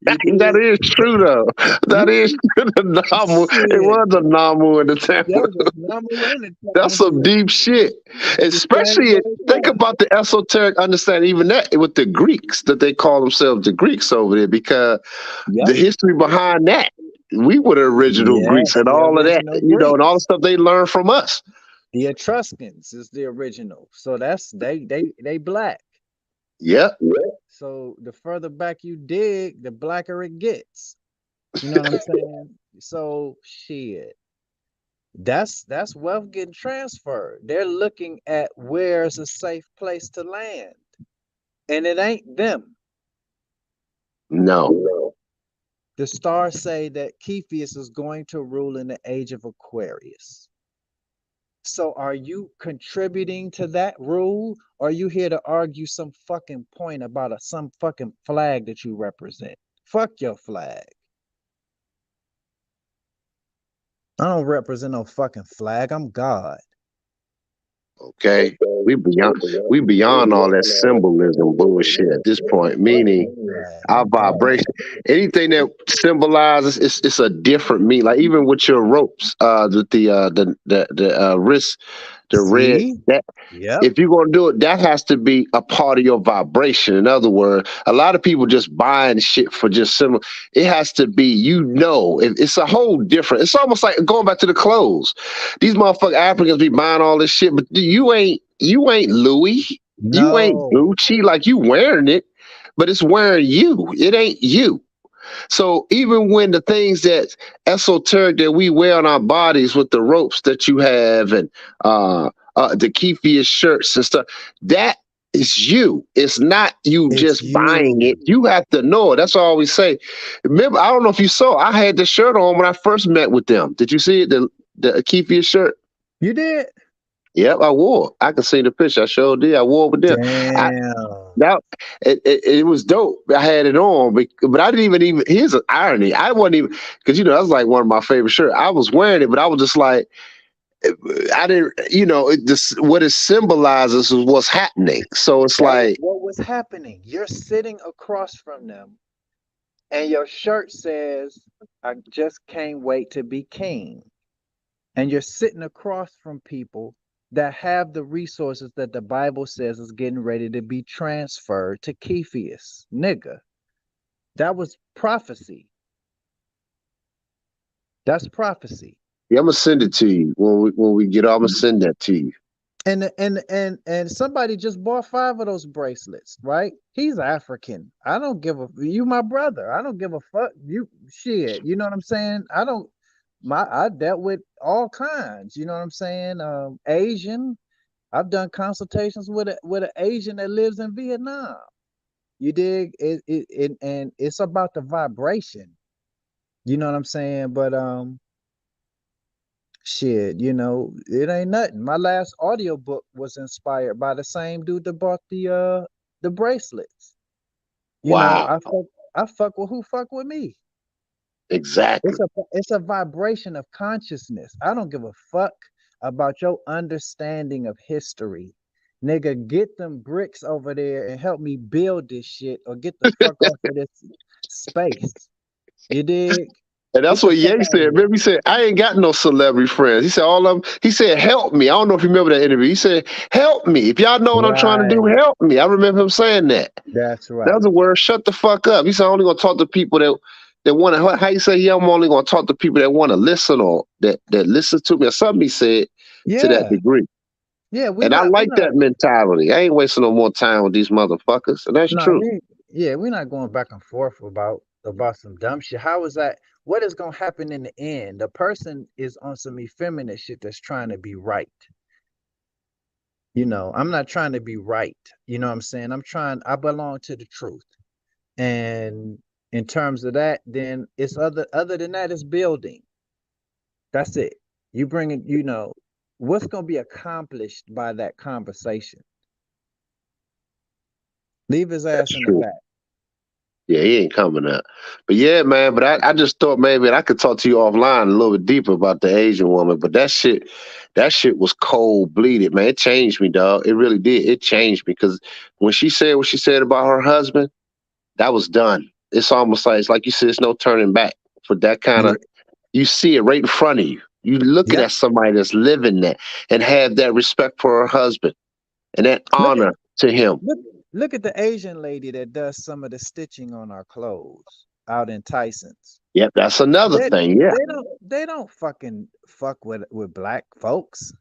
You That dig? is true though. That is Yeah, true. The Namu. It shit. was a Namu in the That temple. was a Namu and a That's some Tamahu deep shit. at the same Especially damn think time. about the esoteric understanding, even that with the Greeks, that they call themselves the Greeks over there, because the Yep. history behind that, we were the original Greeks Yes, and the all of that, original and all the Greeks. stuff they learned from us. The Etruscans is the original. So that's they black. Yep. So the further back you dig, the blacker it gets. You know what I'm saying? So shit. That's wealth getting transferred. They're looking at where's a safe place to land. And it ain't them. No. The stars say that Cepheus is going to rule in the age of Aquarius. So are you contributing to that rule? Or are you here to argue some fucking point about some fucking flag that you represent? Fuck your flag. I don't represent no fucking flag. I'm God. Okay. We beyond we beyond all that symbolism bullshit at this point, Fuck meaning your flag. our I'm God. vibration, anything that symbolizes, it's a different meaning. Like even with your ropes, the wrist, the red, See? that Yep. if you're gonna do it, that has to be a part of your vibration. In other words, a lot of people just buying shit for just symbol. It has to be, it's a whole different. It's almost like going back to the clothes. These motherfucking Africans be buying all this shit, but you ain't Louis, you ain't No. Gucci. Like you wearing it, but it's wearing you. It ain't you. So even when the things that esoteric that we wear on our bodies with the ropes that you have and the Kefiah shirts and stuff, that is you. It's not you It's just buying it. you. You have to know it. That's what I always say. Remember, I don't know if you saw, I had the shirt on when I first met with them. Did you see it? The Kefiah shirt? You did? Yep, I wore it. I can see the picture. I sure did. I wore it with them. I, Damn. now it was dope. I had it on, but I didn't even. Here's an irony. I wasn't even because that was like one of my favorite shirts. I was wearing it, but I was just like, I didn't. What it symbolizes is what's happening. So it's That is like, what was happening. You're sitting across from them, and your shirt says, I just can't wait to be king. And you're sitting across from people that have the resources that the Bible says is getting ready to be transferred to Cepheus. Nigga, that was prophecy. That's prophecy. yeah, I'm gonna send it to you when we get. I'm gonna send that to you. And somebody just bought 5 of those bracelets, right? He's African. I don't give a you my brother. I don't give a fuck. You shit. You know what I'm saying? I dealt with all kinds, you know what I'm saying? Asian. I've done consultations with an Asian that lives in Vietnam. You dig? And it's about the vibration. You know what I'm saying? But shit, it ain't nothing. My last audiobook was inspired by the same dude that bought the bracelets. You know, Wow, I fuck with who fuck with me. exactly. It's a vibration of consciousness. I don't give a fuck about your understanding of history. Nigga, get them bricks over there and help me build this shit or get the fuck off of this space. You dig? And that's Get the what fuck Ye out said. of here. Remember, he said, I ain't got no celebrity friends. He said, all of them, he said, help me. I don't know if you remember that interview. He said, help me. If y'all know what I'm trying to do, Right. help me. I remember him saying that. That's That right. was a word, shut the fuck up. He said, I'm only going to talk to people that want to, how you say, yeah, I'm only going to talk to people that want to listen or that listen to me or something he said to that Yeah. degree. Yeah, And I we like not that mentality. I ain't wasting no more time with these motherfuckers. And that's no, true. we yeah, we're not going back and forth about some dumb shit. How is that? What is gonna happen in the end? The person is on some effeminate shit that's trying to be right. I'm not trying to be right. You know what I'm saying? I belong to the truth. And In terms of that, then it's other than that, it's building. That's it. You bring it, what's gonna be accomplished by that conversation. Leave his That's ass in the true. back. Yeah, he ain't coming up. But yeah, man, but I just thought maybe I could talk to you offline a little bit deeper about the Asian woman. But that shit was cold bleeded, man. It changed me, dog. It really did. It changed me because when she said what she said about her husband, that was done. It's almost like it's like you said, it's no turning back for that kind Yeah. of you see it right in front of you. You looking Yep. at somebody that's living that and have that respect for her husband and that Look at honor to him. look look at the Asian lady that does some of the stitching on our clothes out in Tyson's. Yep, that's another They thing. Yeah. they don't fucking fuck with black folks.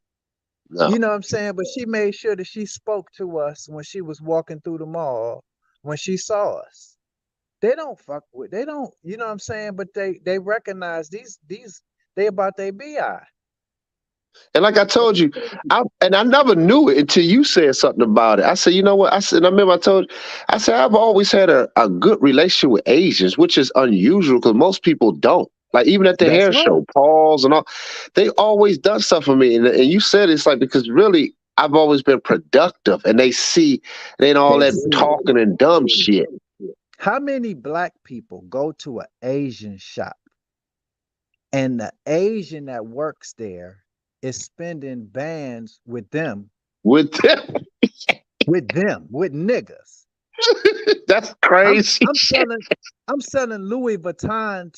No. You know what I'm saying? But she made sure that she spoke to us when she was walking through the mall when she saw us. They don't, you know what I'm saying? But they recognize these they about their BI. And like I told you, I never knew it until you said something about it. I said, you know what? I said, I remember I told you, I said, I've always had a good relationship with Asians, which is unusual because most people don't. Like even at the That's hair right. show, Paul's and all, they always done stuff for me. And you said it's like because really I've always been productive and they see they ain't all They that see talking and dumb shit how many black people go to an Asian shop and the Asian that works there is spending bands with them. with niggas. That's I'm crazy I'm shit. selling I'm selling Louis Vuitton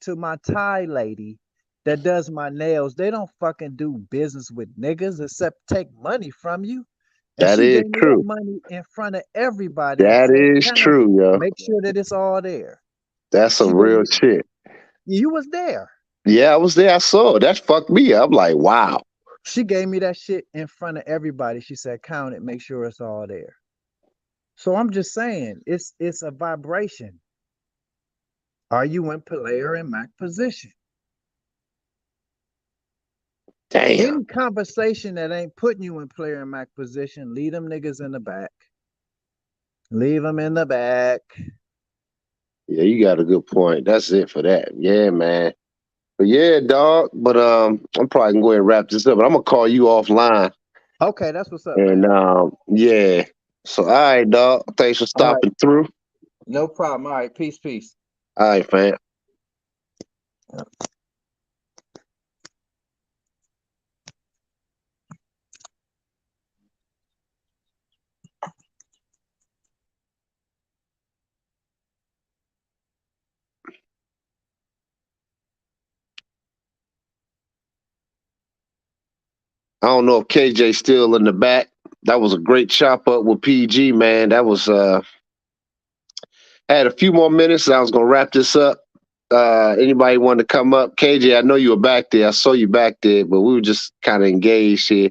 to my Thai lady that does my nails. They don't fucking do business with niggas except take money from you. And That she is gave me that true. money in front of everybody and That said, is "Count, true, yo. make sure that it's all there." That's She some gave real me shit. you was there. Yeah, I was there. I saw it. That fucked me up. I'm like, wow. She gave me that shit in front of everybody. She said, "Count it, make sure it's all there." So I'm just saying, it's a vibration. Are you in player and Mac position? Damn. Any conversation that ain't putting you in player and Mac position, leave them niggas in the back. Leave them in the back. Yeah, you got a good point. That's it for that. Yeah, man. But yeah, dog. But I'm probably gonna go ahead and wrap this up. But I'm gonna call you offline. Okay, that's what's up, And man. yeah. So all right, dog. Thanks for All right, stopping through. no problem. All right, peace, peace. All right, fam. I don't know if KJ's still in the back. That was a great chop up with PG, man. That was I had a few more minutes and I was gonna wrap this up. Anybody want to come up? KJ, I know you were back there. I saw you back there, but we were just kind of engaged here.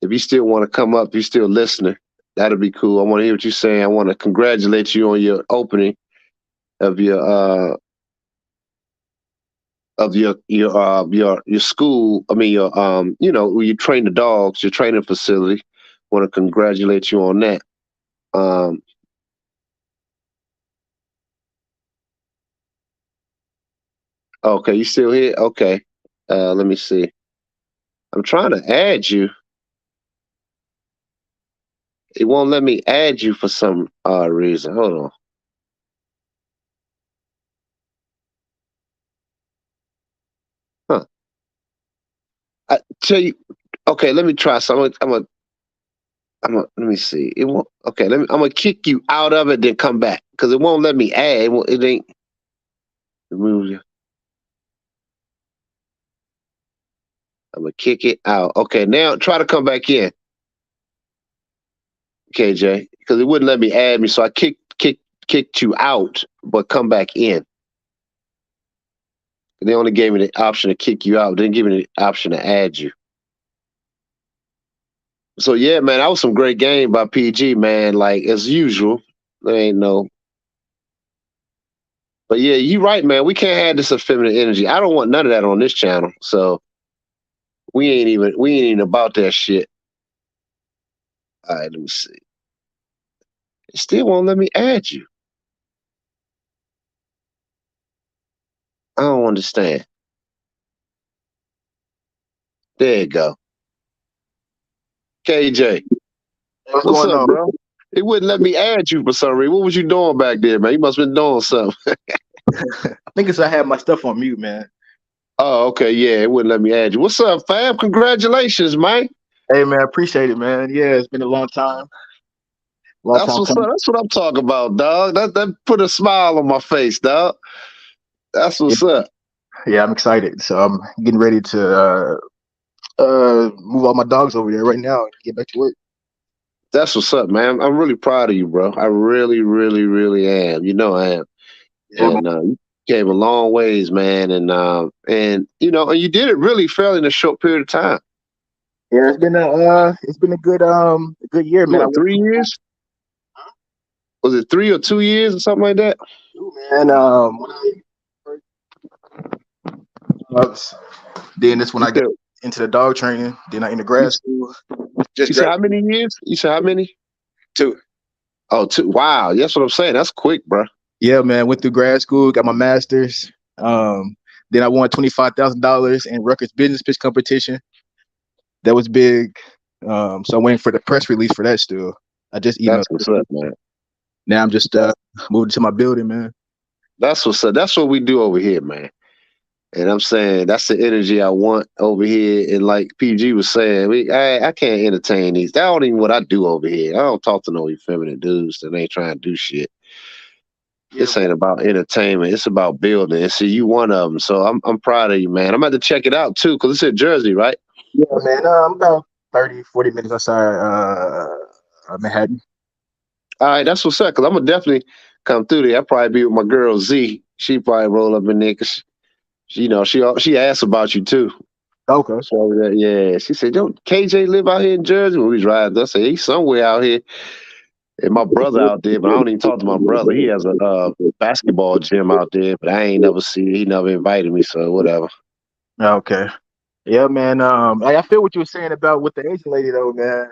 If you still want to come up, you're still listening. That'll be cool. I want to hear what you're saying. I want to congratulate you on your opening of your school. I mean your where you train the dogs, your training facility. Want to congratulate you on that. Um, okay, you still here? Okay. Let me see. I'm trying to add you. It won't let me add you for some reason. Hold on. Huh. I tell you. Okay, let me try something. Let me see. It won't. Okay, I'm gonna kick you out of it, then come back because it won't let me add. It ain't remove you. I'm gonna kick it out. Okay, now try to come back in, KJ, because it wouldn't let me add me. So I kicked you out, but come back in. They only gave me the option to kick you out. They didn't give me the option to add you. So yeah, man, that was some great game by PG, man. Like as usual, there ain't no. But yeah, you right, man. We can't have this effeminate energy. I don't want none of that on this channel. So we ain't even about that shit. All right, let me see. It still won't let me add you. don't understand. There you go. KJ, What's what's going up, on? bro? It wouldn't let me add you for some reason. What was you doing back there, man? You must have been doing something. I think it's I have my stuff on mute, man. Oh, okay, yeah, it wouldn't let me add you. What's up, fam? Congratulations, man. Hey, man, appreciate it, man. Yeah, it's been a long time. Long That's time what's up. coming. That's what I'm talking about, dog. That put a smile on my face, dog. That's Yeah, what's up. yeah, I'm excited. So I'm getting ready to move all my dogs over there right now and get back to work. That's what's up, man. I'm really proud of you, bro. I really, really, really am. You know I am. Yeah, man. And you came a long ways, man. And you know, and you did it really fairly in a short period of time. Yeah, it's been a good year, man. I What, went 3 years? Was it 3 or 2 years or something like that? through, man. Uh, then this when You I got said into the dog training. Then I into you, grad school. Just you said grad how many years? You said how many? two. Oh, two. Wow, that's what I'm saying. That's quick, bro. Yeah, man. Went through grad school, got my master's. Um, then I won $25,000 in Rutgers business pitch competition. That was big. So I'm waiting for the press release for that still. I just emailed. That's what's up, man. Now I'm just moving to my building, man. That's what's up. That's what we do over here, man. And I'm saying that's the energy I want over here. And like PG was saying, I can't entertain these. That ain't even what I do over here. I don't talk to no effeminate dudes that ain't trying to do shit. Yeah, This ain't about entertainment. It's about building. And see, you one of them. So I'm proud of you, man. I'm about to check it out too, because it's in Jersey, right? yeah, man. I'm about 30, 40 minutes outside Manhattan. All right, that's what's up. Because I'm gonna definitely come through there. I'll probably be with my girl Z. She probably roll up in there. 'Cause you know, she asked about you too. Okay. So yeah, she said, "Don't KJ live out here in Jersey?" When we was riding, I said, "He's somewhere out here." And my brother out there, but I don't even talk to my brother. He has a basketball gym out there, but I ain't never see it. He never invited me, so whatever. Okay. Yeah, man. I feel what you were saying about with the Asian lady though, man.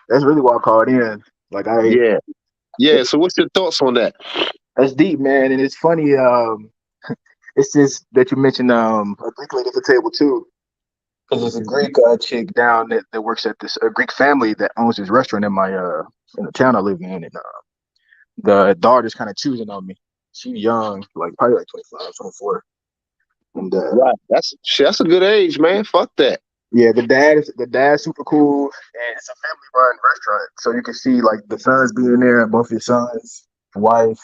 That's really why I called in. Like Yeah, yeah. So what's your thoughts on that? that's deep, man. And it's funny. It's just that you mentioned a Greek lady at the table too. Because there's a Greek chick down that works at this a Greek family that owns this restaurant in my in the town I live in, and the daughter's kind of choosing on me. She's young, like probably like 25, 24. And Right, that's shit, that's a good age, man. Fuck that. yeah, the dad's super cool, and it's a family run restaurant, so you can see like the sons being there, both his sons, wife.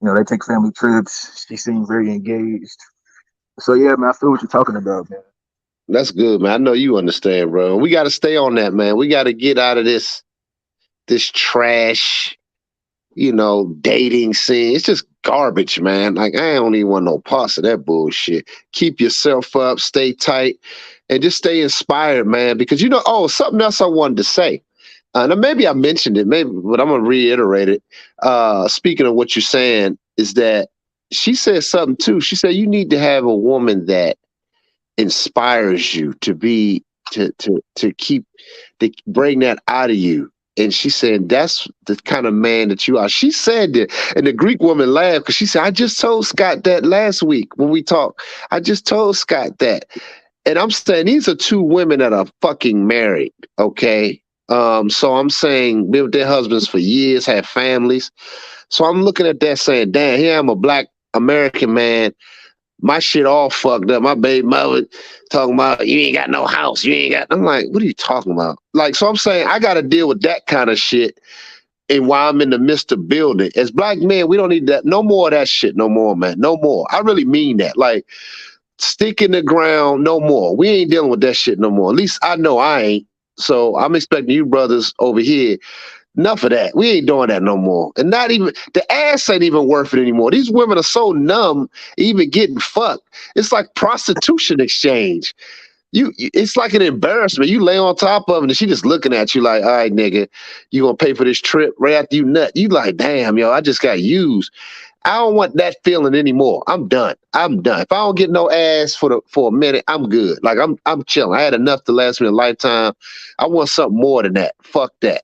You know, they take family trips. She seems very engaged. So yeah, man, I feel what you're talking about, man. That's good, man. I know you understand, bro. We got to stay on that, man. We got to get out of this trash, dating scene. It's just garbage, man. Like I don't even want no parts of that bullshit. Keep yourself up, stay tight, and just stay inspired, man. Because something else I wanted to say. Now maybe I mentioned it, maybe, but I'm gonna reiterate it. Speaking of what you're saying, is that she said something too. She said you need to have a woman that inspires you to keep to bring that out of you. And she said that's the kind of man that you are. She said that, and the Greek woman laughed because she said, "I just told Scott that last week when we talked. I just told Scott that." And I'm saying these are two women that are fucking married. Okay. So I'm saying been with their husbands for years, have families. So I'm looking at that saying, damn, here I'm a black American man. My shit all fucked up. My baby mother talking about you ain't got no house. You ain't got. I'm like, what are you talking about? Like, so I'm saying I got to deal with that kind of shit. And while I'm in the midst of building, as black men, we don't need that. No more of that shit. No more, man. No more. I really mean that. Like, stick in the ground. No more. We ain't dealing with that shit no more. At least I know I ain't. So I'm expecting you brothers over here. Enough of that. We ain't doing that no more. And not even the ass ain't even worth it anymore. These women are so numb, even getting fucked. It's like prostitution exchange. It's like an embarrassment. You lay on top of it and she just looking at you like, all right, nigga, you gonna pay for this trip right after you nut. You like, damn, yo, I just got used. I don't want that feeling anymore. I'm done. I'm done. If I don't get no ass for a minute, I'm good. Like I'm chilling. I had enough to last me a lifetime. I want something more than that. Fuck that.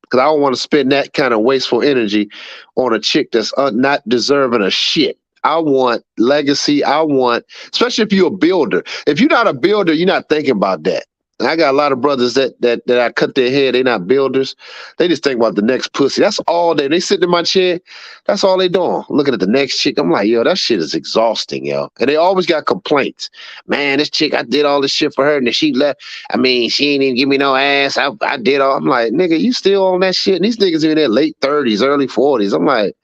Because I don't want to spend that kind of wasteful energy on a chick that's not deserving of shit. I want legacy. I want, especially if you're a builder. If you're not a builder, you're not thinking about that. And I got a lot of brothers that I cut their hair. They not builders. They just think about the next pussy. That's all they sitting in my chair. That's all they doing. Looking at the next chick. I'm like, yo, that shit is exhausting, yo. And they always got complaints. Man, this chick, I did all this shit for her and then she left. I mean, she ain't even give me no ass. I did all. I'm like, nigga, you still on that shit? And these niggas in their late 30s, early 40s. I'm like,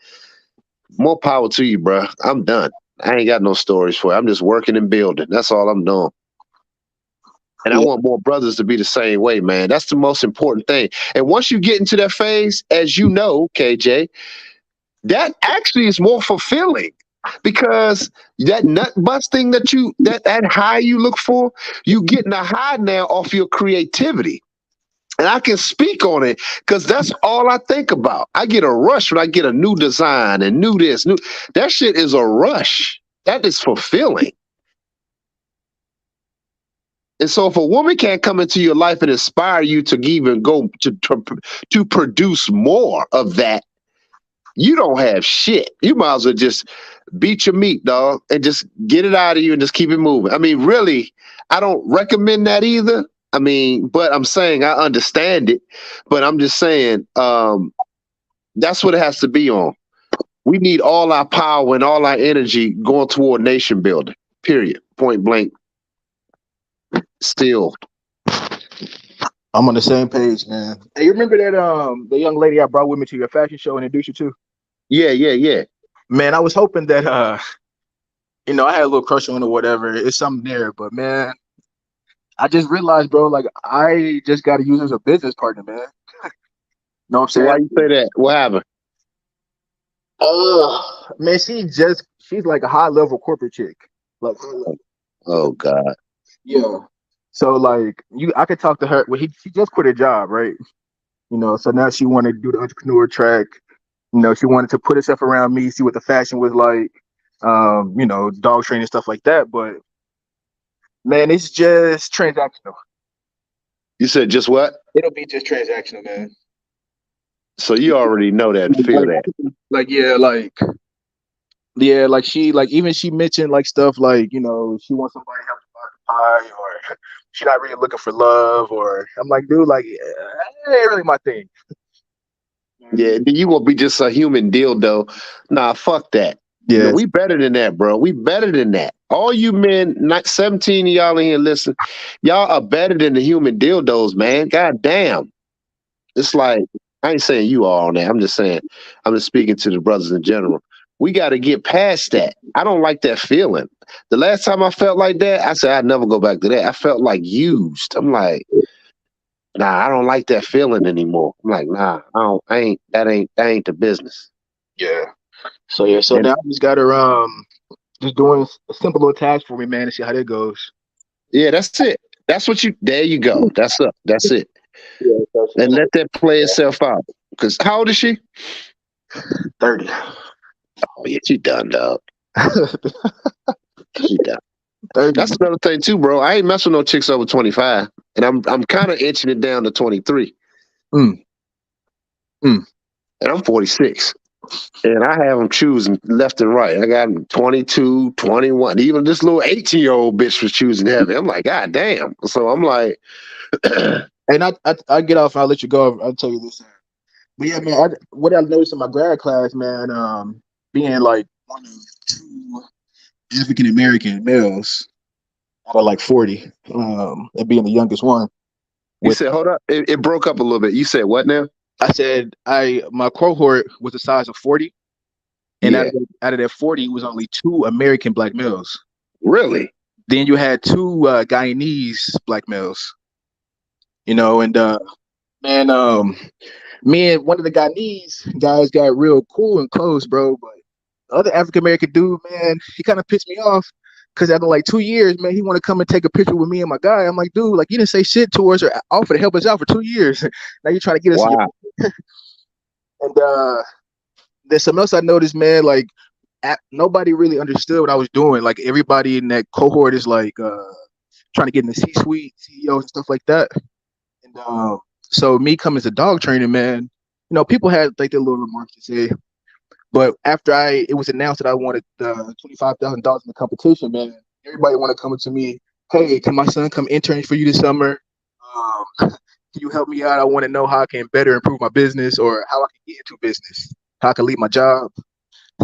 more power to you, bro. I'm done. I ain't got no stories for you. I'm just working and building. That's all I'm doing. And I want more brothers to be the same way, man. That's the most important thing. And once you get into that phase, as you know, KJ, that actually is more fulfilling because that nut busting that high you look for, you getting a high now off your creativity. And I can speak on it because that's all I think about. I get a rush when I get a new design and new this, new that shit is a rush. That is fulfilling. And so if a woman can't come into your life and inspire you to even go to produce more of that, you don't have shit. You might as well just beat your meat, dog, and just get it out of you and just keep it moving. I mean, really, I don't recommend that either. I mean, but I'm saying I understand it, but I'm just saying that's what it has to be on. We need all our power and all our energy going toward nation building, period, point blank. Still, I'm on the same page, man. Hey, you remember that the young lady I brought with me to your fashion show and introduced you to? Yeah. Man, I was hoping that I had a little crush on her or whatever. It's something there, but man, I just realized, bro, like I just got to use her as a business partner, man. Know what I'm saying? Why you say that? What happened? Man, she's like a high level corporate chick. Like, oh God. Yeah. So like I could talk to her. Well, she just quit her job, right? So now she wanted to do the entrepreneur track. She wanted to put herself around me, see what the fashion was like, dog training, stuff like that. But man, it's just transactional. You said just what? It'll be just transactional, man. So you already know that and feel that. Like even she mentioned like stuff like, she wants somebody to help buy or she's not really looking for love, or I'm like, dude, like it ain't really my thing. Yeah, you gonna be just a human dildo. Nah, fuck that. Yeah, we better than that, bro. We better than that. All you men, not 17 of y'all in here, listen, y'all are better than the human dildos, man. God damn. It's like, I ain't saying you are on that. I'm just saying, I'm just speaking to the brothers in general. We got to get past that. I don't like that feeling. The last time I felt like that, I said I'd never go back to that. I felt like used. I'm like, nah, I don't like that feeling anymore. I'm like, nah, that ain't the business. Yeah. So now I just got her just doing a simple little task for me, man, and see how that goes. Yeah, that's it. There you go. That's it. Yeah, and let that play itself out. Because how old is she? 30. Oh yeah, she done, dog. She done. 30. That's another thing too, bro. I ain't messing with no chicks over 25, and I'm kind of inching it down to 23. And I'm 46, and I have them choosing left and right. I got them 22, 21. Even this little 18-year-old bitch was choosing heavy. I'm like, God damn. So I'm like, and I get off. I'll let you go. I'll tell you this. But yeah, man, what I noticed in my grad class, man, being like one of 2 African American males out of like 40, and being the youngest one. You said, hold up, it broke up a little bit. You said what now? I said my cohort was the size of 40, and out of that 40 was only 2 American black males. Really? Then you had 2 Guyanese black males. And man, me and one of the Guyanese guys got real cool and close, bro. But the other African American dude, man, he kind of pissed me off because after like 2 years, man, he want to come and take a picture with me and my guy. I'm like, dude, like you didn't say shit to us or offer to help us out for 2 years. Now you're trying to get us. Wow. And there's something else I noticed, man. Like nobody really understood what I was doing. Like everybody in that cohort is like trying to get in the C-suite, CEOs and stuff like that. And so me coming as a dog trainer, man, people had like their little remarks to say. But after it was announced that I wanted $25,000 in the competition, man, everybody wanted coming to me. Hey, can my son come intern for you this summer? Can you help me out? I want to know how I can better improve my business or how I can get into business, how I can leave my job.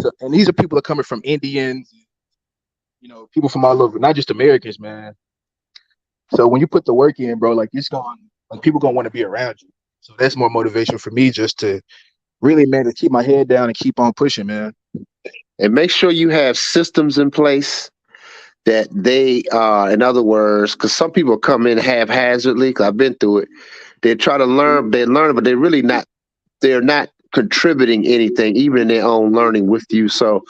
So, and these are people that are coming from Indians, people from all over, not just Americans, man. So when you put the work in, bro, like people gonna want to be around you. So that's more motivation for me just to really, man, to keep my head down and keep on pushing, man. And make sure you have systems in place that they in other words, because some people come in haphazardly, because I've been through it. They try to learn, but they're not contributing anything, even in their own learning with you. So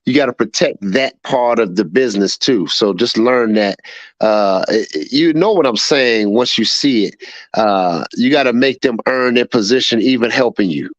you got to protect that part of the business too. So just learn that. You know what I'm saying once you see it. You got to make them earn their position, even helping you.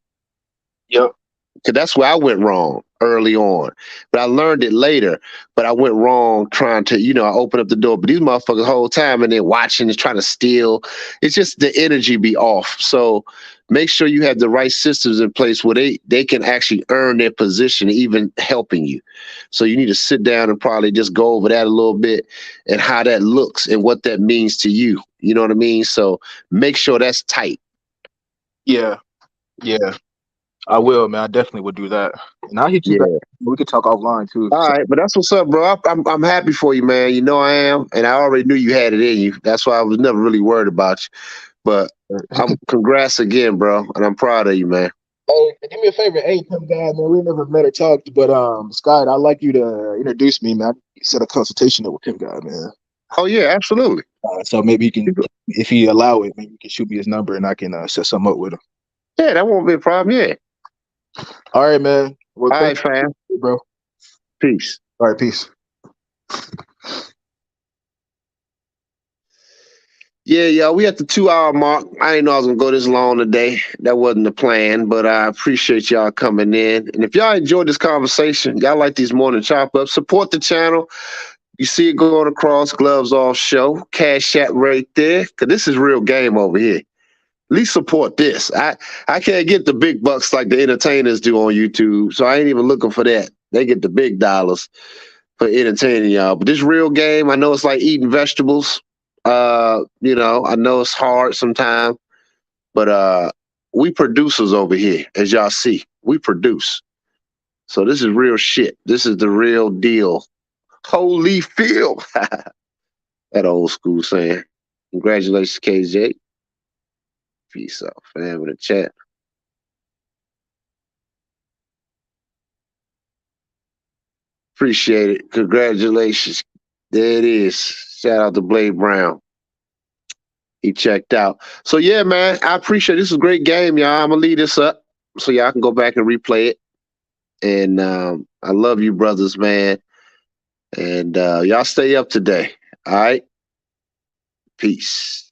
Yep. Because that's where I went wrong early on. But I learned it later. But I went wrong trying to, I opened up the door. But these motherfuckers the whole time and they're watching and trying to steal. It's just the energy be off. So make sure you have the right systems in place where they can actually earn their position, even helping you. So you need to sit down and probably just go over that a little bit and how that looks and what that means to you. You know what I mean? So make sure that's tight. Yeah. Yeah. I will, man. I definitely would do that. And I'll hit you back. We could talk offline too. All right, but that's what's up, bro. I'm happy for you, man. You know I am, and I already knew you had it in you. That's why I was never really worried about you. But congrats again, bro, and I'm proud of you, man. Hey, do me a favor. Hey, Tim guy, man, we never met or talked, but Scott, I'd like you to introduce me, man. Set a consultation up with Tim guy, man. Oh yeah, absolutely. So maybe you can, if you allow it, maybe you can shoot me his number and I can set something up with him. Yeah, that won't be a problem. Yeah. All right, man. Well, all right, fam. Bro. Peace. All right, peace. Yeah, y'all, we at the 2-hour mark. I didn't know I was gonna go this long today. That wasn't the plan, but I appreciate y'all coming in. And if y'all enjoyed this conversation, y'all like these morning chop ups, support the channel. You see it going across, Gloves Off Show, Cashapp right there, because this is real game over here. At least support this. I can't get the big bucks like the entertainers do on YouTube, so I ain't even looking for that. They get the big dollars for entertaining y'all. But this real game, I know it's like eating vegetables. I know it's hard sometimes, but we producers over here, as y'all see. We produce. So this is real shit. This is the real deal. Holy feel. That old school saying. Congratulations, KJ. Peace out, fam, in the chat. Appreciate it. Congratulations. There it is. Shout out to Blade Brown. He checked out. So yeah, man, I appreciate it. This is a great game, y'all. I'm gonna leave this up so y'all can go back and replay it. And I love you, brothers, man. And y'all stay up today. All right. Peace.